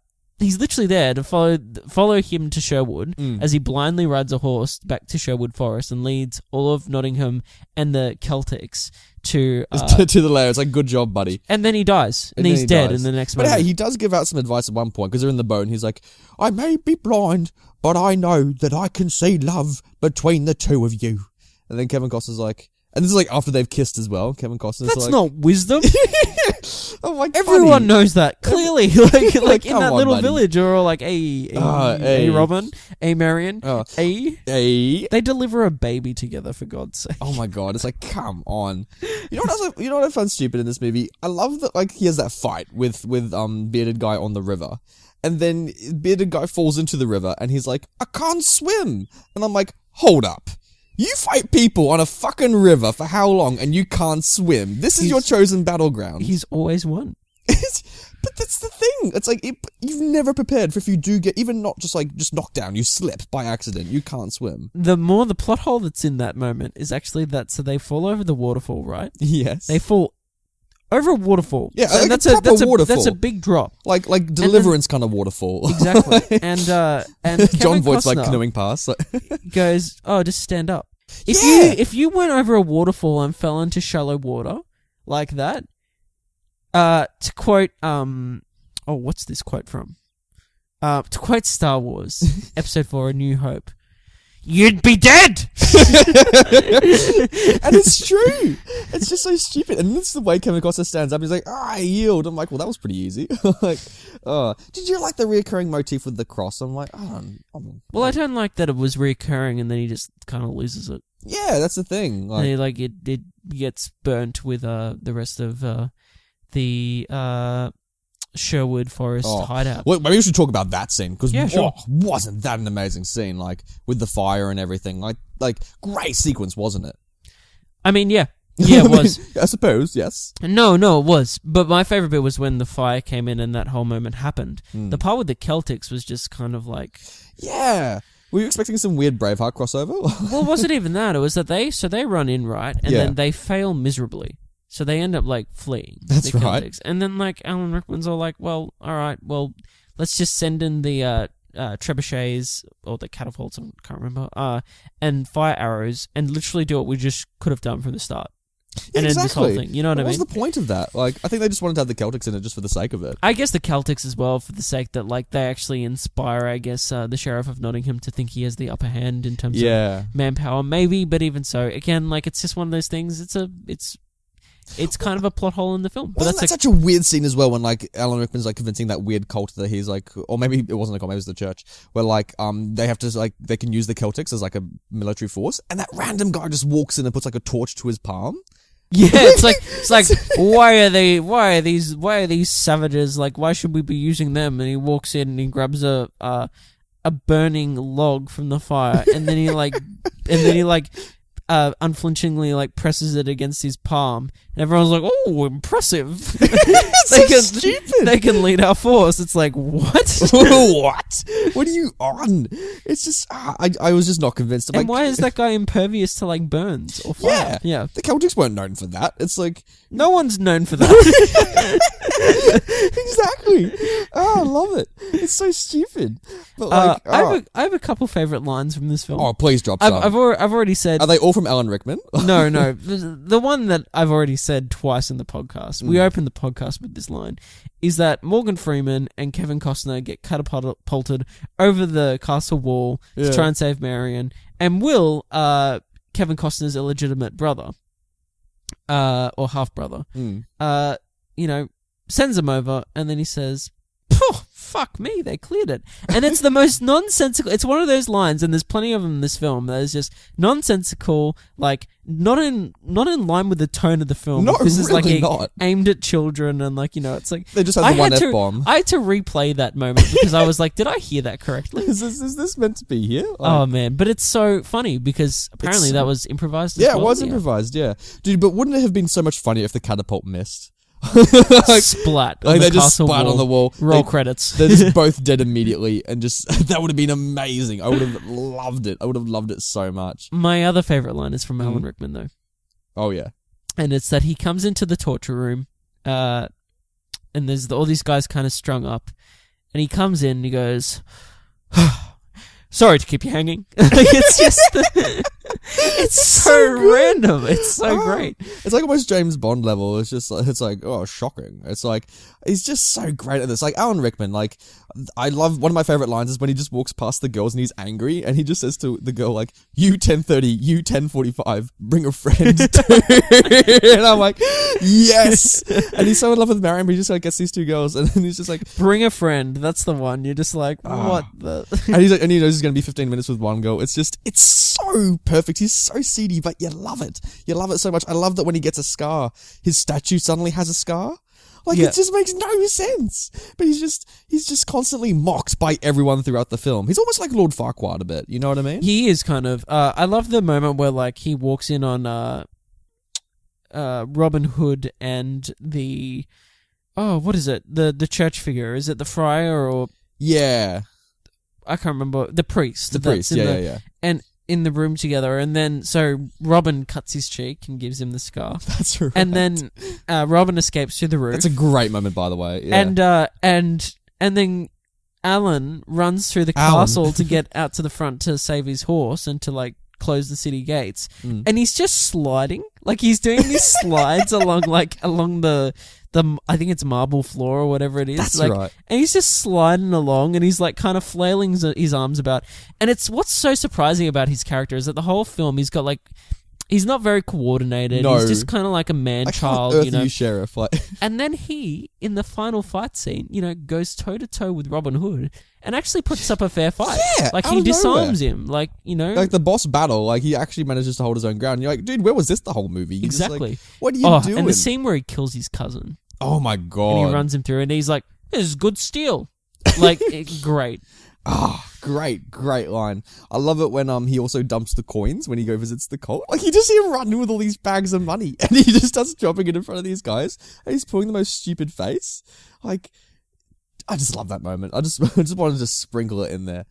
He's literally there to follow him to Sherwood as he blindly rides a horse back to Sherwood Forest and leads all of Nottingham and the Celtics to to the lair. It's like, good job, buddy. and then he dies and then he's he dead dies. in the next But moment. hey, he does give out some advice at one point because they're in the boat and he's like, I may be blind, but I know that I can see love between the two of you. And then Kevin Costner's like, and this is like after they've kissed as well. Kevin Costner's That's like, not wisdom. I'm like, Everyone buddy. knows that clearly. like in Come that on, little buddy. village, or like a Robin, a Marion, Hey. They deliver a baby together for God's sake. Oh my god, it's like, come on. You know what I found stupid in this movie? I love that like he has that fight with bearded guy on the river. And then bearded guy falls into the river and he's like, I can't swim. And I'm like, hold up. You fight people on a fucking river for how long and you can't swim? This is your chosen battleground. He's always won. But that's the thing. It's like, you've never prepared for if you do get, even not just knocked down, you slip by accident, you can't swim. The plot hole that's in that moment is actually that, so they fall over the waterfall, right? Yes. They fall over a waterfall. Yeah, so like that's a proper waterfall. That's a big drop. Like Deliverance kind of waterfall. Exactly. and John Kevin Voight's like Costner canoeing past. goes, oh, just stand up. If you went over a waterfall and fell into shallow water like that, to quote what's this quote from? To quote Star Wars, Episode 4, A New Hope, you'd be dead! And it's true. It's just so stupid. And this is the way Kevin Costner stands up. He's like, I yield. I'm like, well, that was pretty easy. Like, did you like the reoccurring motif with the cross? I'm like, Well, I don't like that it was reoccurring and then he just kind of loses it. yeah, that's the thing. Like, And it gets burnt with the rest of the Sherwood Forest hideout. well, maybe we should talk about that scene because Yeah, sure. wasn't that an amazing scene? Like with the fire and everything. Like great sequence, wasn't it? I mean, yeah, it was. I suppose, yes. No, it was. But my favorite bit was when the fire came in and that whole moment happened. The part with the Celtics was just kind of like, Yeah. Were you expecting some weird Braveheart crossover? well, was it even that? It was that they run in, right, and then they fail miserably. So they end up like fleeing. That's the right. Celtics. And then like Alan Rickman's all like, well, all right, well, let's just send in the trebuchets or the catapults, I can't remember, and fire arrows, and literally do what we just could have done from the start. And end this whole thing. You know what I mean? What was the point of that? Like, I think they just wanted to have the Celtics in it just for the sake of it. I guess the Celtics as well, for the sake that like they actually inspire, I guess, the Sheriff of Nottingham to think he has the upper hand in terms of manpower, maybe. But even so, again, like it's just one of those things. It's kind of a plot hole in the film. But Wasn't that such a weird scene as well when like Alan Rickman's like convincing that weird cult that he's like, or maybe it wasn't a cult, maybe it was the church, where like they have to like they can use the Celtics as like a military force, and that random guy just walks in and puts like a torch to his palm. Yeah, it's like why are these savages, like why should we be using them? And he walks in and he grabs a burning log from the fire and then he unflinchingly like presses it against his palm, and everyone's like, "Oh, impressive!" Stupid. They can lead our force. It's like, what? What? What are you on? It's just I was just not convinced. And why is that guy impervious to like burns or fire? Yeah. The Celtics weren't known for that. It's like No one's known for that. Exactly. Oh, I love it. It's so stupid. But like, I have a couple favorite lines from this film. oh, please drop some. I've already said. Are they all from Alan Rickman? No. The one that I've already said twice in the podcast, we opened the podcast with this line, is that Morgan Freeman and Kevin Costner get catapulted over the castle wall to try and save Marion, and Will, Kevin Costner's illegitimate brother, or half brother, sends him over, and then he says, fuck me, they cleared it. And it's the most nonsensical, it's one of those lines, and there's plenty of them in this film, that is just nonsensical, like, not in line with the tone of the film. No, this is really like not. aimed at children, and like, it's like... They just had the one F-bomb. I had to replay that moment, because I was like, did I hear that correctly? Is this meant to be here? Oh, man. But it's so funny, because apparently that was improvised as well. Yeah, it was improvised, yeah. Dude, but wouldn't it have been so much funnier if the catapult missed? Splat. Like they just splat on the wall. Roll credits. They're just both dead immediately, and just that would have been amazing. I would have loved it. I would have loved it so much. My other favorite line is from Alan Rickman, though. Oh yeah, and it's that he comes into the torture room, and there's all these guys kind of strung up, and he comes in and he goes, "Sorry to keep you hanging." It's just. It's so random. It's so great. It's like almost James Bond level. It's like, oh, shocking. It's like, he's just so great at this. Like, Alan Rickman, like, I love, one of my favorite lines is when he just walks past the girls and he's angry and he just says to the girl, like, you 10:30, you 10:45, bring a friend too. And I'm like, yes. And he's so in love with Marion, but he just like gets these two girls and then he's just like, bring a friend. That's the one. You're just like, what the? And he's like, and he knows he's going to be 15 minutes with one girl. It's just, it's so perfect. He's so seedy, but you love it. You love it so much. I love that when he gets a scar, his statue suddenly has a scar. Like, it just makes no sense. But he's just constantly mocked by everyone throughout the film. He's almost like Lord Farquaad a bit. You know what I mean? He is kind of. I love the moment where, like, he walks in on Robin Hood and the... Oh, what is it? The church figure. Is it the friar or... Yeah. I can't remember. The priest. The priest, yeah. And in the room together, and then so Robin cuts his cheek and gives him the scar. That's right. And then Robin escapes through the roof. That's a great moment, by the way. Yeah. And then Alan runs through the castle to get out to the front to save his horse and to like close the city gates. And he's just sliding, like he's doing these slides along the I think it's marble floor or whatever it is. That's like, right. And he's just sliding along and he's like kind of flailing his arms about. And it's what's so surprising about his character is that the whole film he's got like, he's not very coordinated. No. He's just kind of like a man-child, you know. Sheriff, like. And then he, in the final fight scene, goes toe-to-toe with Robin Hood and actually puts up a fair fight. Yeah, like he disarms him. Like, like the boss battle, like he actually manages to hold his own ground. And you're like, dude, where was this the whole movie? You're exactly. Like, what are you doing? And the scene where he kills his cousin. Oh my god. And he runs him through and he's like, this is good steel. Like, great. Great line. I love it when he also dumps the coins when he go visits the cult. Like you just see him running with all these bags of money and he just starts dropping it in front of these guys and he's pulling the most stupid face. Like, I just love that moment. I just wanted to sprinkle it in there.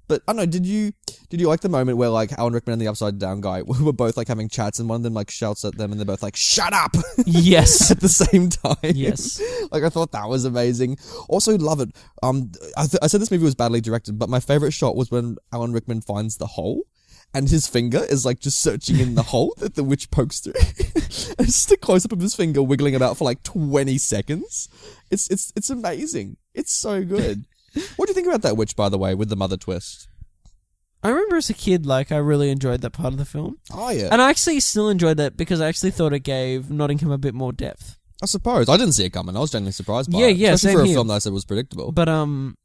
But I don't know, did you like the moment where like Alan Rickman and the Upside Down guy were both like having chats and one of them like shouts at them and they're both like, shut up! Yes. At the same time. Yes. Like I thought that was amazing. Also love it. I said this movie was badly directed, but my favorite shot was when Alan Rickman finds the hole and his finger is like just searching in the hole that the witch pokes through. And it's just a close up of his finger wiggling about for like 20 seconds. It's amazing. It's so good. What do you think about that witch, by the way, with the mother twist? I remember as a kid, like, I really enjoyed that part of the film. Oh, yeah. And I actually still enjoyed that because I actually thought it gave Nottingham a bit more depth. I suppose. I didn't see it coming. I was genuinely surprised by it. Yeah, especially same for a here. film that I said was predictable. But, and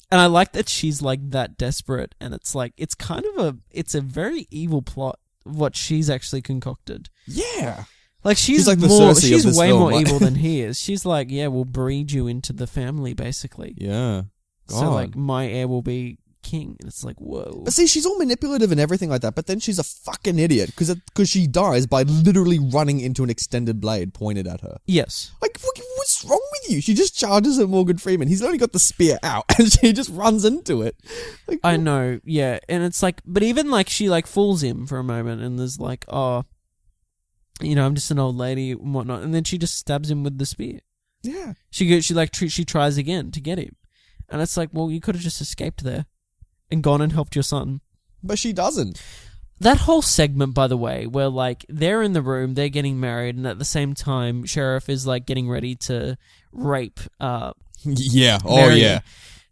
I like that she's, like, that desperate and it's, like, it's kind of it's a very evil plot, what she's actually concocted. Yeah. Like, she's like the more, Cersei she's of this way film, more like. evil than he is. She's like, yeah, we'll breed you into the family, basically. Yeah. God. So, like, my heir will be king. And it's like, whoa. But see, she's all manipulative and everything like that, but then she's a fucking idiot because she dies by literally running into an extended blade pointed at her. Yes. Like, what's wrong with you? She just charges at Morgan Freeman. He's only got the spear out and she just runs into it. Like, I know, yeah. And it's like, but even like she like fools him for a moment and there's like, oh, I'm just an old lady and whatnot. And then she just stabs him with the spear. Yeah. She tries again to get him. And it's like, well, you could have just escaped there and gone and helped your son. But she doesn't. That whole segment, by the way, where, like, they're in the room, they're getting married, and at the same time, Sheriff is, like, getting ready to rape, Yeah. Oh, Marion. yeah.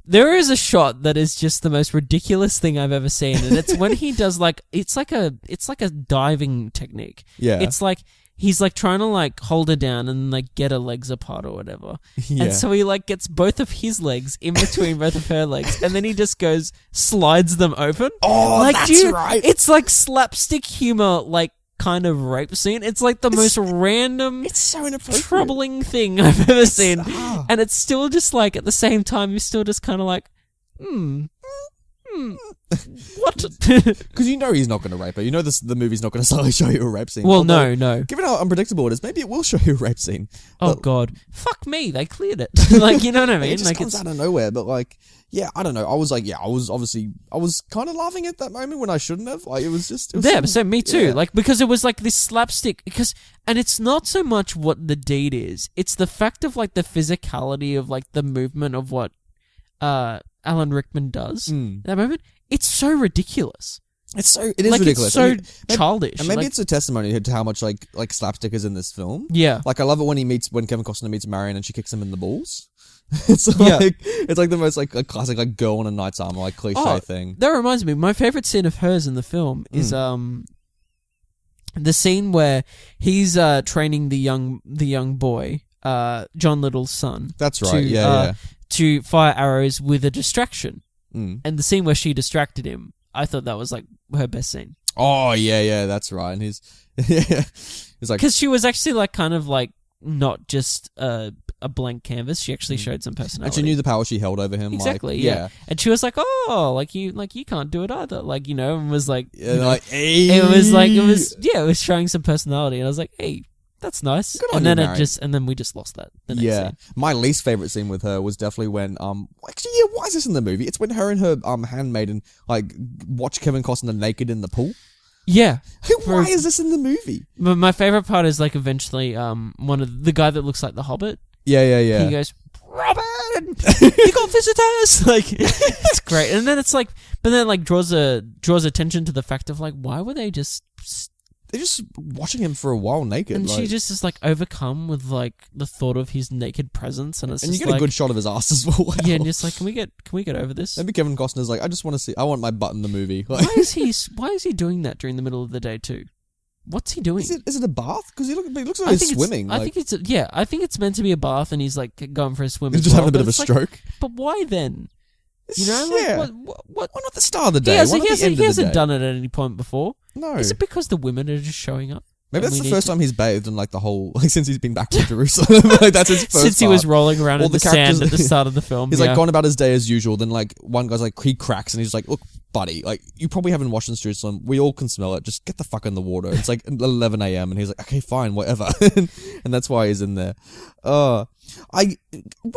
There is a shot that is just the most ridiculous thing I've ever seen, and it's when he does, like, it's like a diving technique. Yeah. It's like, he's, like, trying to, like, hold her down and, like, get her legs apart or whatever. Yeah. And so he, like, gets both of his legs in between both of her legs, and then he just slides them open. Oh, like, that's right. It's like slapstick humor, like, kind of rape scene. It's like the most random, It's so inappropriate. troubling thing I've ever seen. And it's still just, like, at the same time, you're still just kind of like, what? Because you know he's not going to rape her. You know the movie's not going to suddenly show you a rape scene. Well, Although, no. Given how unpredictable it is, maybe it will show you a rape scene. Oh, But God. Fuck me, they cleared it. Like, you know what I mean? It just comes out of nowhere. But, like, yeah, I don't know. I was kind of laughing at that moment when I shouldn't have. Like, it was Yeah, so me too. yeah. Like, because it was like this slapstick. And it's not so much what the deed is. It's the fact of, like, the physicality of, like, the movement of what Alan Rickman does. That moment. It's so ridiculous. It is ridiculous. It's so And childish. And maybe like, it's a testimony to how much like slapstick is in this film. yeah. Like I love it when Kevin Costner meets Marion and she kicks him in the balls. It's like the most like a classic like girl in a knight's armor like cliche thing. That reminds me, my favorite scene of hers in the film is the scene where he's training the young boy, John Little's son. That's right. To fire arrows with a distraction. Mm. And the scene where she distracted him, I thought that was like her best scene. Oh yeah, that's right. And he's like, because she was actually like kind of like not just a blank canvas. She actually showed some personality, and she knew the power she held over him. Exactly, like, yeah. And she was like, "Oh, like you can't do it either." Like, you know, and was like, yeah, like, hey. it was showing some personality, and I was like, "Hey, that's nice." Good And on then you, and then we just lost that. The next scene. My least favorite scene with her was definitely when actually yeah, why is this in the movie? It's when her and her handmaiden like watch Kevin Costner naked in the pool. Yeah. Why is this in the movie? But my favorite part is like eventually one of the guy that looks like the Hobbit. Yeah. He goes, "Robin, you got visitors!" Like, it's great. And then it's like, but then like draws attention to the fact of like, why were they just? They're just watching him for a while naked, and like, she just is like overcome with like the thought of his naked presence, and it's and you just get like, a good shot of his ass as well. yeah, and just like, can we get over this? Maybe Kevin Costner's like, I want my butt in the movie. Like, Why is he doing that during the middle of the day too? What's he doing? Is it a bath? Because he looks like he's swimming. I think it's meant to be a bath, and he's like going for a swim. He's as just well, having a bit of a but it's stroke. Like, but why then? You know, like, yeah. what? Why not the start of the day? He Why not the end of the hasn't day? done it at any point before. No. Is it because the women are just showing up? Maybe and that's we the need first to- time he's bathed in like the whole like since he's been back to Jerusalem. Like that's his first. Since he was rolling around All in the the sand characters- at the start of the film. He's yeah. like gone about his day as usual. Then like one guy's like he cracks and he's like, "Look, buddy, like you probably haven't washed in Jerusalem. We all can smell it. Just get the fuck in the water." It's like 11 a.m. and he's like, "Okay, fine, whatever." And that's why he's in there. One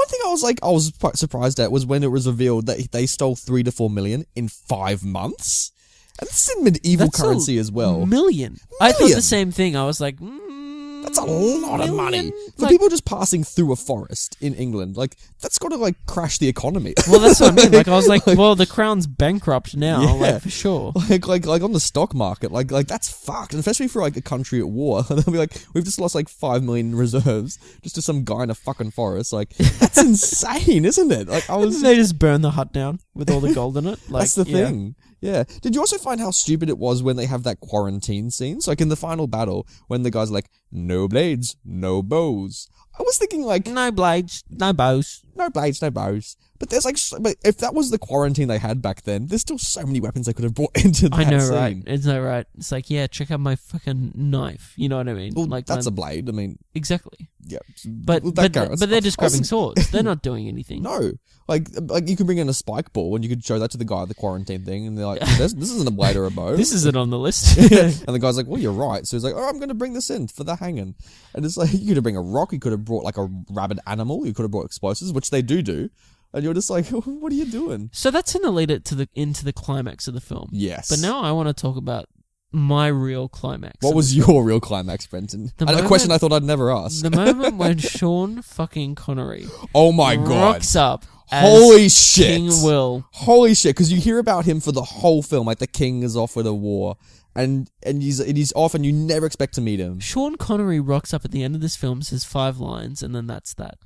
thing I was quite surprised at was when it was revealed that they stole 3 to 4 million in 5 months. And this is in medieval That's currency as well. Million. I thought the same thing. I was like, That's a lot of money. For Like- people just passing through a forest in England, like, that's got to, like, crash the economy. well, that's what I mean. Like, I was like, well, the crown's bankrupt now, Yeah. like, for sure. like on the stock market, like that's fucked. And especially for, like, a country at war. They'll be like, we've just lost, like, 5 million in reserves just to some guy in a fucking forest. Like, that's insane, isn't it? Like, They just burn the hut down with all the gold in it. Like, that's the yeah. thing. Yeah. Did you also find how stupid it was when they have that quarantine scene? So, like, in the final battle, when the guy's like, no blades, no bows. I was thinking, like, No blades, no bows. no blades, no bows. But there's like, but if that was the quarantine they had back then, there's still so many weapons they could have brought into that I know, scene. right? It's not right. It's like, yeah, check out my fucking knife. You know what I mean? Well, like that's a when- blade. I mean, exactly. yeah. But Well, but, that goes. but they're just I was- grabbing swords. They're not doing anything. No, like you could bring in a spike ball and you could show that to the guy at the quarantine thing, and they're like, this isn't a blade or a bow. This isn't on the list. And the guy's like, well, you're right. So he's like, oh, I'm going to bring this in for the hanging. And it's like, you could have bring a rock, you could have brought like a rabid animal, you could have brought explosives, which they do. And you're just like, what are you doing? So that's in the lead into the climax of the film. Yes. But now I want to talk about my real climax. What was your real climax, Brenton? A question I thought I'd never ask. The moment when Sean fucking Connery oh my god, rocks up as holy shit, King Will. Holy shit, because you hear about him for the whole film, like the king is off with a war, and he's off, and you never expect to meet him. Sean Connery rocks up at the end of this film, says 5 lines, and then that's that.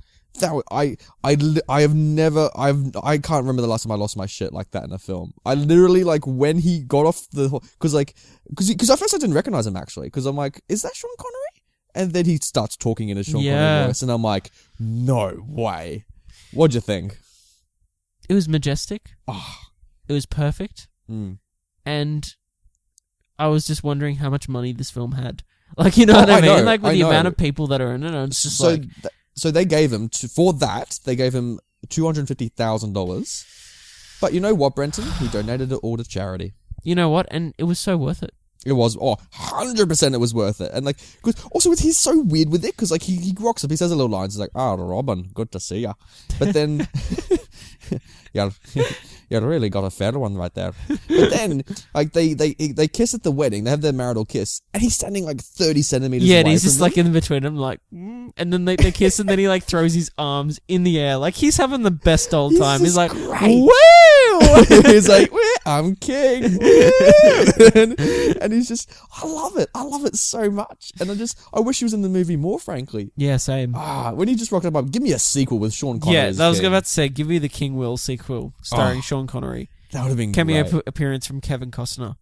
I can't remember the last time I lost my shit like that in a film. I literally, like, when he got off because at first I didn't recognize him, actually, because I'm like, is that Sean Connery? And then he starts talking in his Sean Connery voice, and I'm like, no way. What'd you think? It was majestic. Oh. It was perfect. And I was just wondering how much money this film had. Like, you know what I mean? Know, like, with the amount of people that are in it, it's just So they gave him, for that, they gave him $250,000. But you know what, Brenton? He donated it all to charity. You know what? And it was so worth it. It was, 100% it was worth it. And like, cause also he's so weird with it, because like he rocks up, he says a little lines, he's like, Robin, good to see ya. But then, you really got a fair one right there. But then, like, they kiss at the wedding, they have their marital kiss, and he's standing like 30 centimeters away and he's from just them. like in between them, like, and then they kiss, and then he like throws his arms in the air, like he's having the best old time. He's like, great. woo! He's like, I'm king. and he's just, I love it so much. And I wish he was in the movie more, frankly. Yeah, same. When he just rocked up, give me a sequel with Sean Connery. Yeah, I was about to say, give me the King Will sequel starring Sean Connery. That would have been cameo great. Appearance from Kevin Costner.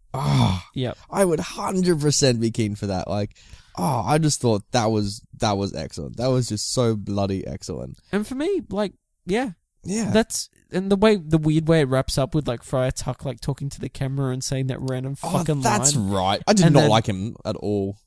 Yep. I would 100% be keen for that. Like, I just thought that was excellent. That was just so bloody excellent. And for me, like, yeah. That's and the weird way it wraps up with like Friar Tuck like talking to the camera and saying that random fucking that's line. right. I did not like him at all.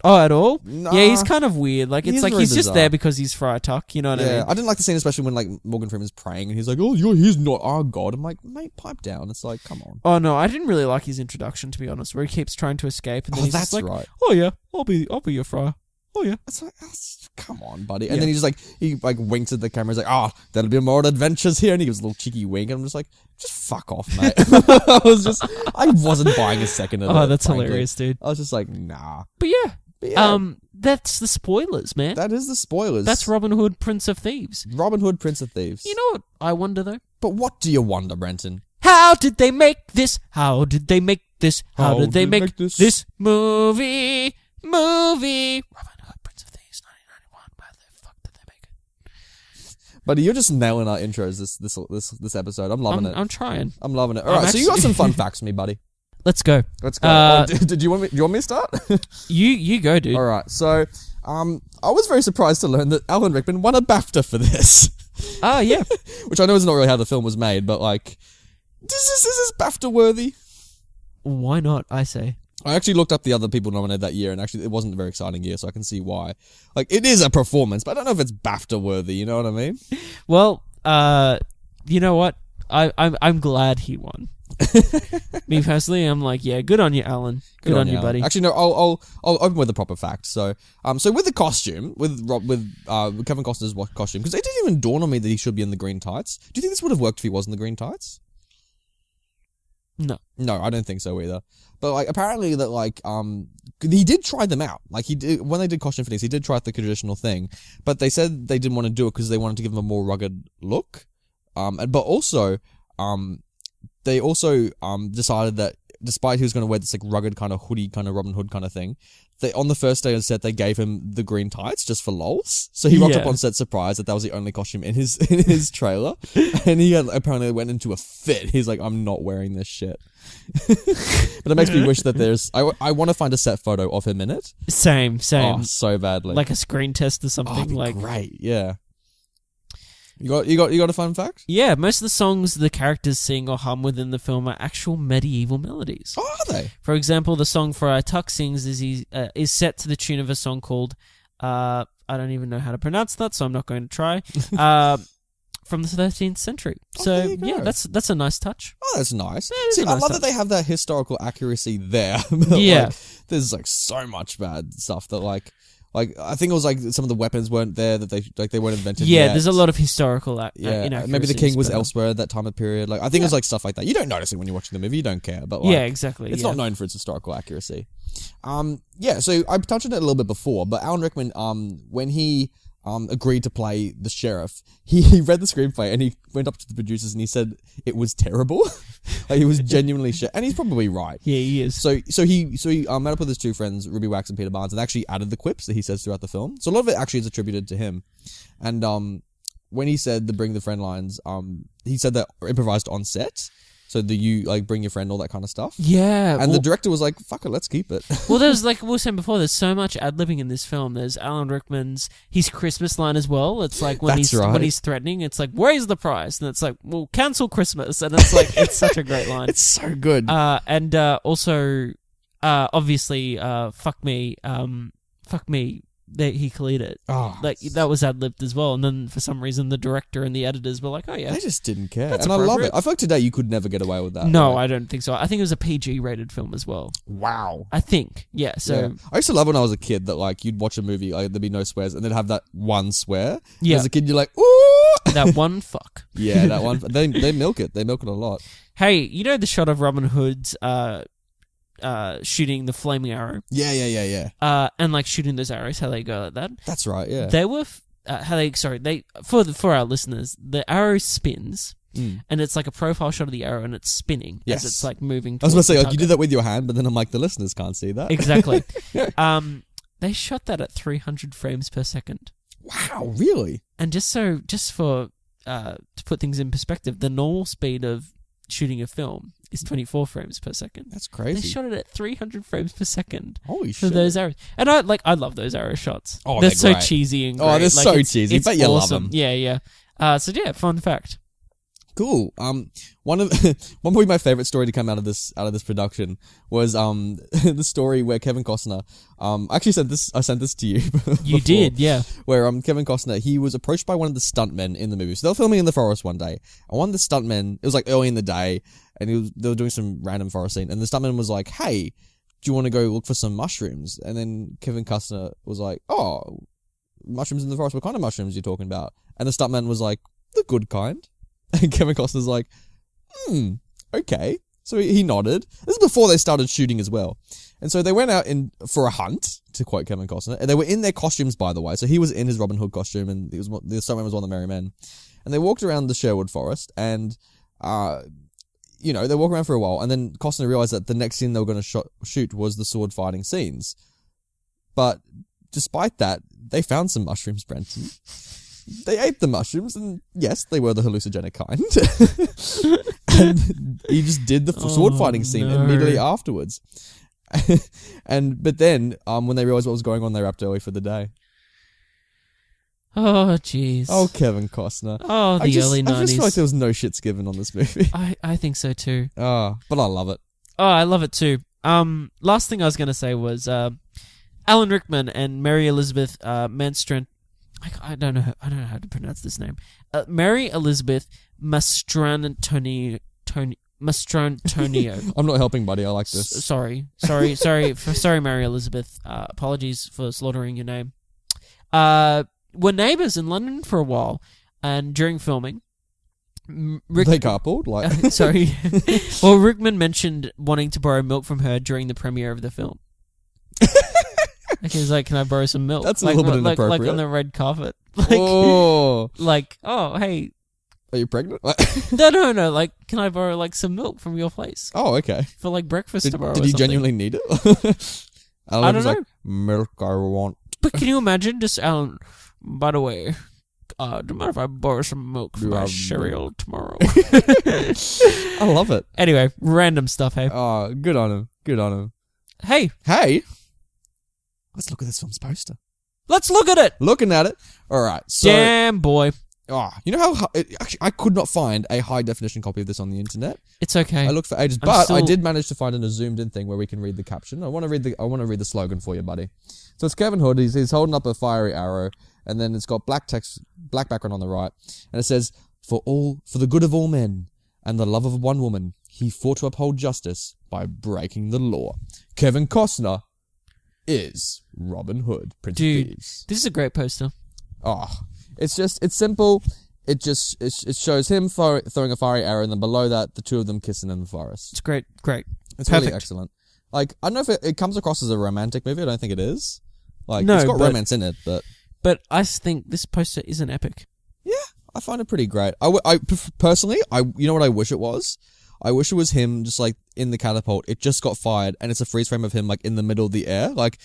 Oh, at all? Nah, yeah, he's kind of weird. Like, it's like he's just there because he's Friar Tuck, you know what I mean? I didn't like the scene, especially when like Morgan Freeman's praying and he's like, he's not our god. I'm like, mate, pipe down. It's like, come on. Oh no, I didn't really like his introduction, to be honest, where he keeps trying to escape and then he's just like, right. oh yeah, I'll be your friar. Oh yeah. It's like, come on, buddy. And then he just he winks at the camera. He's like, there'll be more adventures here. And he gives a little cheeky wink. And I'm just like, just fuck off, mate. I wasn't buying a second of it. Oh, that's frankly. Hilarious, dude. I was just like, nah. But yeah. That's the spoilers, man. That is the spoilers. That's Robin Hood, Prince of Thieves. Robin Hood, Prince of Thieves. You know what I wonder, though? But what do you wonder, Brenton? How did they make this? How did they make this? How did they make this movie? Robin Hood, Prince of Thieves, 1991. Why the fuck did they make it? Buddy, you're just nailing our intros this episode. I'm loving it. I'm trying. I'm loving it. All right, so you got some fun facts for me, buddy. Let's go. Do you want me to start? You go, dude. All right. So, I was very surprised to learn that Alan Rickman won a BAFTA for this. Yeah. Which I know is not really how the film was made, but like, is this BAFTA worthy? Why not? I say. I actually looked up the other people nominated that year, and actually it wasn't a very exciting year, so I can see why. Like, it is a performance, but I don't know if it's BAFTA worthy. You know what I mean? Well, you know what? I'm glad he won. Me personally, I'm like, yeah, good on you, Alan. Good on you, buddy. Actually, no, I'll open with the proper facts. So with the costume, with Kevin Costner's costume, because it didn't even dawn on me that he should be in the green tights. Do you think this would have worked if he was in the green tights? No, I don't think so either. But like, apparently that like he did try them out. Like he did when they did costume fittings, he did try the traditional thing, but they said they didn't want to do it because they wanted to give him a more rugged look. But also they also decided that despite he was going to wear this like rugged kind of hoodie, kind of Robin Hood kind of thing, they on the first day on set they gave him the green tights just for lols. So he rocked up on set surprised that was the only costume in his trailer, and he apparently went into a fit. He's like, I'm not wearing this shit. But it makes me wish that there's. I want to find a set photo of him in it. Same. Oh, so badly. Like a screen test or something. Like great, yeah. You got a fun fact? Yeah, most of the songs the characters sing or hum within the film are actual medieval melodies. Oh, are they? For example, the song Friar Tuck sings is set to the tune of a song called I don't even know how to pronounce that, so I'm not going to try. From the 13th century. So yeah, that's a nice touch. Oh, that's nice. See, I love that they have that historical accuracy there. Yeah, like, there's like so much bad stuff that like. Like, I think it was like some of the weapons weren't there, that they weren't invented Yeah, yet. there's a lot of historical Yeah, maybe the king was elsewhere at that time of period. Like, I think it was like stuff like that. You don't notice it when you're watching the movie. You don't care, but like, yeah, exactly. it's not known for its historical accuracy. So I touched on it a little bit before, but Alan Rickman, when he agreed to play the sheriff, he read the screenplay and he went up to the producers and he said it was terrible. Like, he was genuinely shit, and he's probably right. Yeah, he is. So he met up with his two friends, Ruby Wax and Peter Barnes, and actually added the quips that he says throughout the film. So a lot of it actually is attributed to him. And when he said the bring the friend lines, he said that improvised on set. So bring your friend, all that kind of stuff. Yeah. And the director was like, fuck it, let's keep it. Well, there's, like we were saying before, there's so much ad-libbing in this film. There's Alan Rickman's, his Christmas line as well. It's like when he's threatening, it's like, where's the prize? And it's like, well, cancel Christmas. And it's like, it's such a great line. It's so good. And also, obviously, fuck me, he cleared it. Oh, like, that was ad-libbed as well. And then for some reason, the director and the editors were like, oh yeah. They just didn't care. That's and I love it. I feel like today you could never get away with that. No, I don't think so. I think it was a PG-rated film as well. Wow. I think. Yeah, so... Yeah. I used to love when I was a kid that, like, you'd watch a movie, like, there'd be no swears, and they'd have that one swear. Yeah. As a kid, you're like, ooh! That one fuck. Yeah, that one. They milk it. They milk it a lot. Hey, you know the shot of Robin Hood's shooting the flaming arrow? Yeah. And like shooting those arrows, how they go like that. That's right, yeah. They were... for our listeners, the arrow spins... And it's like a profile shot of the arrow and it's spinning as it's like moving. I was going to say, like, you did that with your hand, but then I'm like, the listeners can't see that. Exactly. They shot that at 300 frames per second. Wow, really? And just for to put things in perspective, the normal speed of shooting a film is 24 frames per second. That's crazy. They shot it at 300 frames per second. Holy for shit. those arrows. And I love those arrow shots. Oh, they're so great. Cheesy and great. Oh, they're so cheesy, but you love them. Yeah. So yeah, fun fact. Cool. One of probably my favorite story to come out of this production was the story where Kevin Costner I sent this to you. You did, yeah. Where Kevin Costner, he was approached by one of the stuntmen in the movie. So they were filming in the forest one day, and one of the stuntmen, it was like early in the day, and they were doing some random forest scene, and the stuntman was like, "Hey, do you want to go look for some mushrooms?" And then Kevin Costner was like, "Oh, mushrooms in the forest? What kind of mushrooms are you talking about?" And the stuntman was like, "The good kind." And Kevin Costner's like, okay. So he nodded. This is before they started shooting as well. And so they went out for a hunt, to quote Kevin Costner. And they were in their costumes, by the way. So he was in his Robin Hood costume, and the stuntman was one of the merry men. And they walked around the Sherwood Forest, and, they walked around for a while. And then Costner realized that the next scene they were going to shoot was the sword fighting scenes. But despite that, they found some mushrooms, Brenton. They ate the mushrooms, and yes, they were the hallucinogenic kind. And he just did the sword fighting scene immediately afterwards. But then, when they realized what was going on, they wrapped early for the day. Oh, jeez. Oh, Kevin Costner. Oh, the early 90s. I just feel like there was no shits given on this movie. I think so too. Oh, but I love it. Oh, I love it too. Last thing I was going to say was Alan Rickman and Mary Elizabeth Manstrant. I don't know how to pronounce this name. Mary Elizabeth Mastrantonio. I'm not helping, buddy. I like this. Sorry, Mary Elizabeth. Apologies for slaughtering your name. Were neighbours in London for a while, and during filming, they carpooled. Sorry. Well, Rickman mentioned wanting to borrow milk from her during the premiere of the film. Like, he's like, "Can I borrow some milk?" That's a little bit inappropriate. Like on the red carpet. Oh, hey, are you pregnant? No. Like, can I borrow some milk from your place? Oh, okay. For breakfast tomorrow. Did or you something? genuinely need it? I don't know. Like, milk I want. But can you imagine just Alan? By the way, do you mind if I borrow some milk for my cereal tomorrow? I love it. Anyway, random stuff. Hey. Oh, good on him. Hey. Let's look at this film's poster. Let's look at it. Looking at it. All right. So, damn, boy. Oh, you know how... Actually, I could not find a high-definition copy of this on the internet. It's okay. I looked for ages, but I did manage to find a zoomed-in thing where we can read the caption. I want to read the slogan for you, buddy. So it's Kevin Hood. He's holding up a fiery arrow, and then it's got black text, black background on the right, and it says, for the good of all men, and the love of one woman, he fought to uphold justice by breaking the law. Kevin Costner, is Robin Hood, Prince of Dude, Thieves. this is a great poster. Oh, it's simple. It shows him throwing a fiery arrow, and then below that, the two of them kissing in the forest. It's great. It's Perfect. really excellent. Like, I don't know if it comes across as a romantic movie. I don't think it is. Like, No, it's got but- romance in it, but But I think this poster is an epic. yeah, I find it pretty great. Personally, you know what I wish it was? I wish it was him just like in the catapult. It just got fired, and it's a freeze frame of him like in the middle of the air, like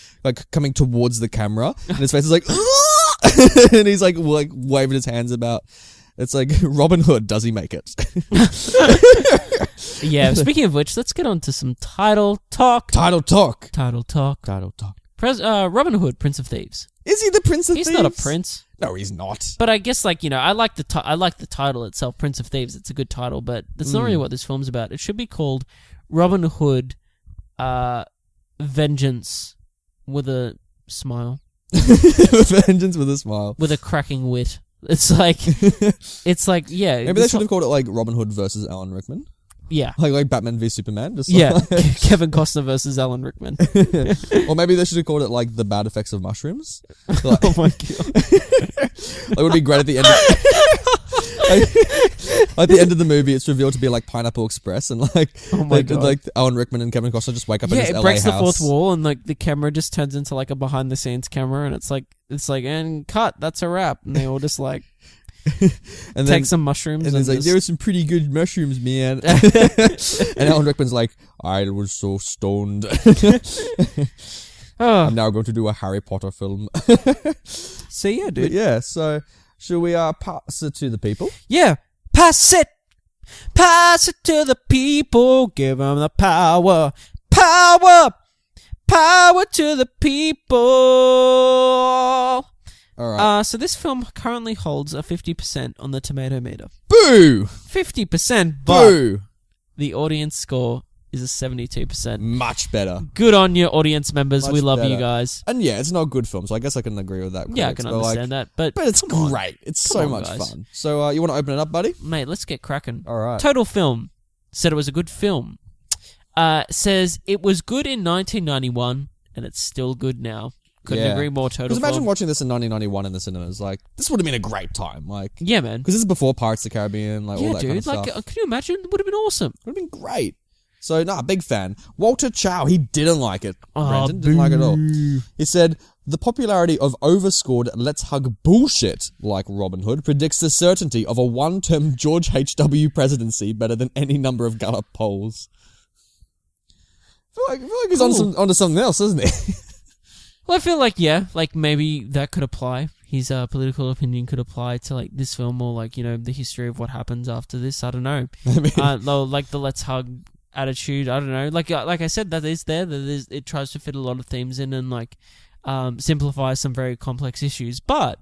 coming towards the camera, and his face is like, and he's like waving his hands about. It's like Robin Hood. Does he make it? Yeah. Speaking of which, let's get on to some title talk. Title talk. Robin Hood, Prince of Thieves. Is he the Prince of Thieves? He's not a prince. No, he's not. But I guess, like, I like the title itself, Prince of Thieves. It's a good title, but that's not really what this film's about. It should be called Robin Hood, Vengeance with a smile. Vengeance with a smile. With a cracking wit. It's like, yeah. Maybe they should have called it like Robin Hood versus Alan Rickman. Yeah. Like Batman v Superman. Just Yeah. like Kevin Costner versus Alan Rickman. Or maybe they should have called it like the bad effects of mushrooms. Like, Oh my god. It would be great at the end. At the end of the movie, it's revealed to be like Pineapple Express, and like, Oh my god. like Alan Rickman and Kevin Costner just wake up in Yeah, his it LA breaks house. the fourth wall, and like the camera just turns into like a behind the scenes camera, and it's like, and cut, that's a wrap. And they all just like and take some mushrooms. and he's like, there are some pretty good mushrooms, man. And Alan Rickman's like, I was so stoned. I'm now going to do a Harry Potter film. So yeah, But dude. yeah, so should we pass it to the people? Yeah, pass it to the people. Give them the power to the people. All right. So this film currently holds a 50% on the tomato meter. Boo! 50%, but Boo! the audience score is a 72%. Much better. Good on you, audience members. Much We love you better. guys. And yeah, it's not a good film, so I guess I can agree with that. Yeah, I critics, can but, understand that. But But it's come on. great. It's Come so on, much guys. fun. So you want to open it up, buddy? Mate, let's get cracking. All right. Total Film said it was a good film. Says it was good in 1991 and it's still good now. Couldn't Yeah. agree more. Total Because imagine Film. watching this in 1991 in the cinemas. Like, this would have been a great time. Like, Yeah, man. because this is before Pirates of the Caribbean, like all Yeah, that dude. kind of Like, stuff. can you imagine? It would have been awesome. Would have been great. So, big fan. Walter Chow, he didn't like it. Oh, Brandon didn't like it at all. He said, the popularity of overscored Let's Hug bullshit like Robin Hood predicts the certainty of a one-term George H.W. presidency better than any number of Gallup polls. I feel like he's onto something else, isn't he? Well, I feel like, yeah, like maybe that could apply. His political opinion could apply to like this film or like, the history of what happens after this. I don't know. I mean, Like the Let's Hug attitude. I don't know. Like I said, that is there. It tries to fit a lot of themes in and like simplify some very complex issues, but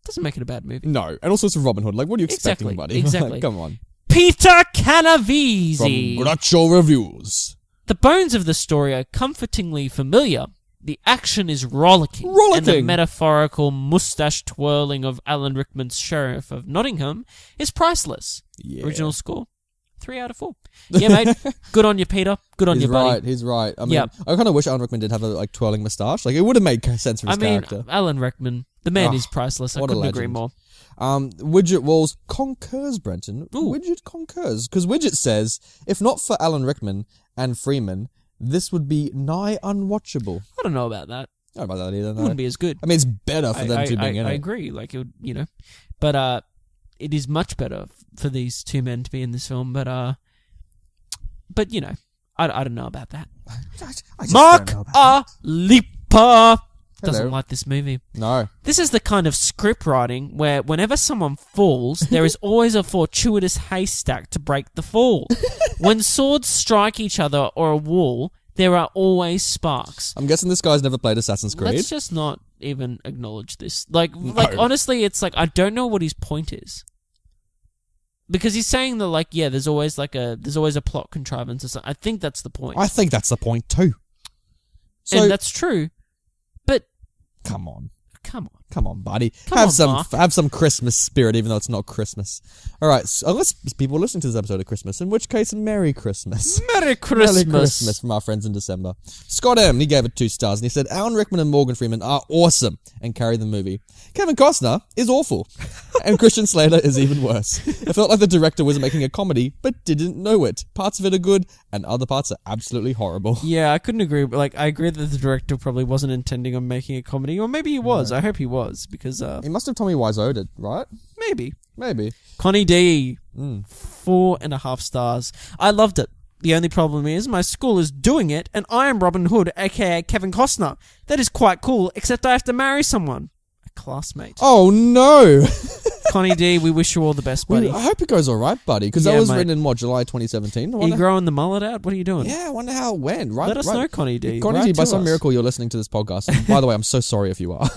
doesn't make it a bad movie. no. And also it's Robin Hood. Like, what are you expecting, buddy? Exactly. Like, come on. Peter Canavese. From Groucho Reviews. The bones of the story are comfortingly familiar. The action is rollicking. And the metaphorical mustache twirling of Alan Rickman's Sheriff of Nottingham is priceless. Yeah. Original score, 3 out of 4. Yeah, mate. Good on you, Peter. Good on you, buddy. He's right. I mean, Yep. I kind of wish Alan Rickman did have a twirling moustache. Like, it would have made sense for his character. Alan Rickman, the man Oh, is priceless. I what a couldn't agree legend. more. Widget Walls concurs, Brenton. Ooh. Widget concurs. Because Widget says, if not for Alan Rickman and Freeman, this would be nigh unwatchable. I don't know about that. I don't know about that either, It no. wouldn't be as good. I mean, it's better for them two being in I it. agree. Like, it would, but it is much better for these two men to be in this film. But I don't know about that. I just Mark don't know about Lipa doesn't Hello. like this movie. No. This is the kind of script writing where whenever someone falls, there is always a fortuitous haystack to break the fall. When swords strike each other or a wall, there are always sparks. I'm guessing this guy's never played Assassin's Creed. Let's just not even acknowledge this. Like honestly, it's like I don't know what his point is. Because he's saying that, like, yeah, there's always a plot contrivance or something. I think that's the point. I think that's the point too. So, and that's true. But come on. Come on. Come on, buddy. Come on, Mark. Have some Christmas spirit, even though it's not Christmas. All right, so unless people are listening to this episode of Christmas, in which case, Merry Christmas. Merry Christmas. Merry Christmas from our friends in December. Scott M, he gave it 2 stars, and he said, Alan Rickman and Morgan Freeman are awesome and carry the movie. Kevin Costner is awful, and Christian Slater is even worse. It felt like the director was making a comedy, but didn't know it. Parts of it are good, and other parts are absolutely horrible. Yeah, I couldn't agree. Like, I agree that the director probably wasn't intending on making a comedy, or maybe he was. I hope he was, because he must have Tommy Wiseau'd it, right? Maybe. Connie D, 4.5 stars. I loved it. The only problem is my school is doing it, and I am Robin Hood, aka Kevin Costner. That is quite cool, except I have to marry someone. A classmate. Oh no! Connie D, we wish you all the best, buddy. I hope it goes alright, buddy, because that was written in, July 2017? Are you growing the mullet out? What are you doing? Yeah, I wonder how it went. Let us know, Connie D. Connie D, by some miracle you're listening to this podcast. And by the way, I'm so sorry if you are.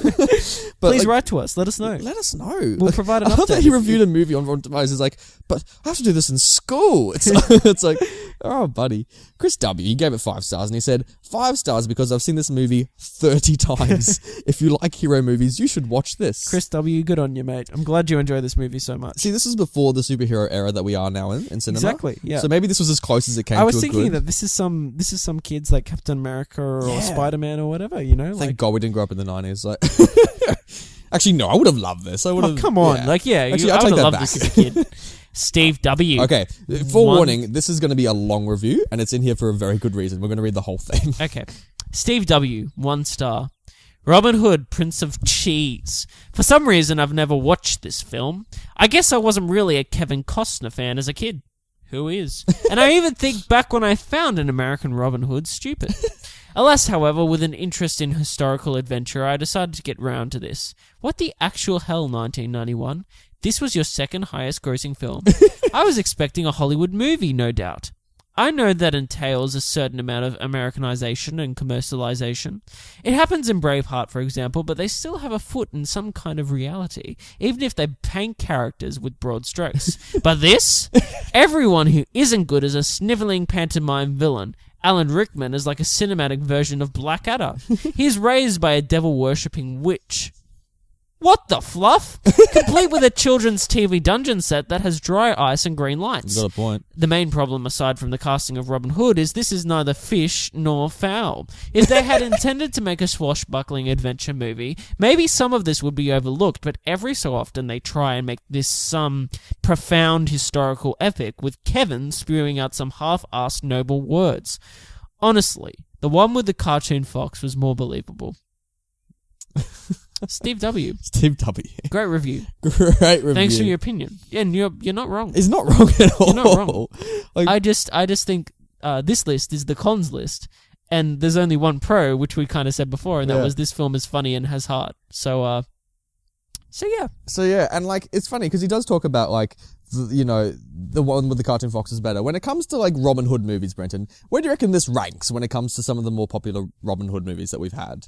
But please write to us. Let us know. Let us know. We'll provide an update. I thought that he reviewed a movie on Rotten Tomatoes. He's like, but I have to do this in school. It's like, oh, buddy. Chris W, he gave it 5 stars, and he said, 5 stars because I've seen this movie 30 times. If you like hero movies, you should watch this. Chris W, good on you, mate. I'm glad you enjoy this movie so much. See, this is before the superhero era that we are now in cinema. Exactly, yeah. So maybe this was as close as it came to I was a thinking good. that this is some kids like Captain America or Spider-Man or whatever, you know? Thank God we didn't grow up in the 90s. Like, actually, no, I would have loved this. I would have. Oh, come on. Yeah. Like, yeah, Actually, I I'll would take have that loved back. this as a kid. Steve W. Okay, forewarning, this is going to be a long review, and it's in here for a very good reason. We're going to read the whole thing. Okay. Steve W, 1 star. Robin Hood, Prince of Cheese. For some reason, I've never watched this film. I guess I wasn't really a Kevin Costner fan as a kid. Who is? And I even think back when I found an American Robin Hood stupid. Alas, however, with an interest in historical adventure, I decided to get round to this. What the actual hell, 1991? This was your second highest grossing film. I was expecting a Hollywood movie, no doubt. I know that entails a certain amount of Americanization and commercialization. It happens in Braveheart, for example, but they still have a foot in some kind of reality, even if they paint characters with broad strokes. But this? Everyone who isn't good is a sniveling pantomime villain. Alan Rickman is like a cinematic version of Blackadder. He's raised by a devil-worshipping witch. What the fluff? Complete with a children's TV dungeon set that has dry ice and green lights. You got a point. The main problem, aside from the casting of Robin Hood, is this is neither fish nor fowl. If they had intended to make a swashbuckling adventure movie, maybe some of this would be overlooked, but every so often they try and make this some profound historical epic, with Kevin spewing out some half-assed noble words. Honestly, the one with the cartoon fox was more believable. Steve W. Steve W. Great review. Great review. Thanks for your opinion. Yeah, and you're not wrong. He's not wrong at all. You're not wrong. Like, I just think this list is the cons list, and there's only one pro, which we kind of said before, and that was this film is funny and has heart. So yeah. So yeah, and like it's funny because he does talk about like the one with the cartoon fox is better. When it comes to like Robin Hood movies, Brenton, where do you reckon this ranks when it comes to some of the more popular Robin Hood movies that we've had?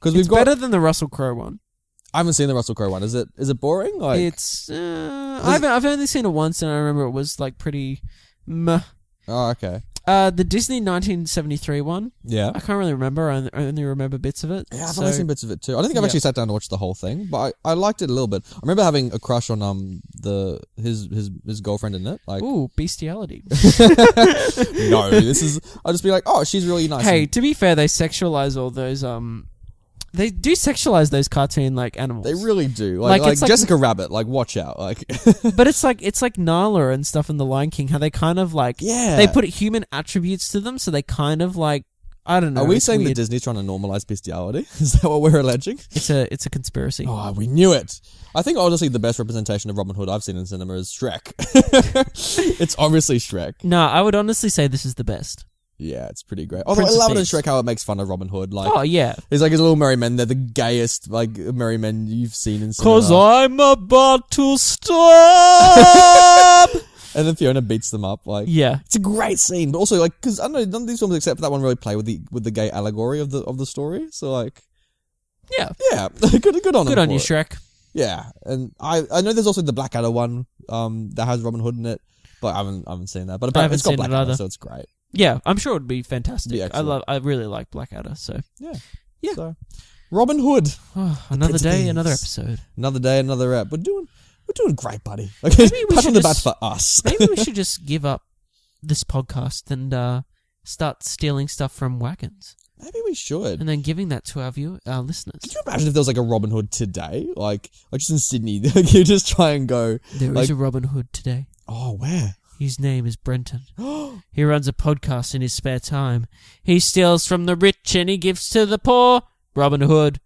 Because it's better than the Russell Crowe one. I haven't seen the Russell Crowe one. Is it boring? Like it's I've only seen it once, and I remember it was like pretty meh. Oh, okay. The Disney 1973 one. Yeah. I can't really remember. I only remember bits of it. Yeah, I've only seen bits of it too. I don't think I've actually sat down to watch the whole thing, but I liked it a little bit. I remember having a crush on his girlfriend in it. Like, ooh, bestiality. No, I'll just be like, oh, she's really nice. Hey, to be fair, they sexualize all those they do sexualize those cartoon like animals. They really do. Like Jessica Rabbit, like watch out. Like but it's like Nala and stuff in The Lion King, how they kind of like they put human attributes to them, so they kind of like I don't know. Are we saying that Disney's trying to normalize bestiality? Is that what we're alleging? It's a conspiracy. Oh, we knew it. I think honestly the best representation of Robin Hood I've seen in cinema is Shrek. It's obviously Shrek. No, I would honestly say this is the best. Yeah, it's pretty great. Although I love it in Shrek how it makes fun of Robin Hood. Like, oh, yeah. He's like his little merry men. They're the gayest, like, merry men you've seen in cinema. 'Cause I'm about to stop! And then Fiona beats them up. Like, yeah. It's a great scene. But also, like, because I don't know, none of these films except for that one really play with the gay allegory of the story. So, like... Yeah. Yeah. Good on them. Good on you, Shrek. Yeah. And I know there's also the Blackadder one that has Robin Hood in it. But I haven't seen that. But apparently it's got Blackadder, so it's great. Yeah, I'm sure it would be fantastic. Yeah, I really like Blackadder, so yeah. Yeah. So, Robin Hood. Oh, another Prince of day, Thieves. another episode. Another day, another rep. We're doing great, buddy. Okay, Maybe we pat on should the back just- for us. Maybe we should just give up this podcast and start stealing stuff from wagons Maybe we should. and then giving that to our listeners. Could you imagine if there was like a Robin Hood today? Like just in Sydney, you just try and go. There is like, a Robin Hood today. Oh, where? His name is Brenton. He runs a podcast in his spare time. He steals from the rich and he gives to the poor. Robin Hood.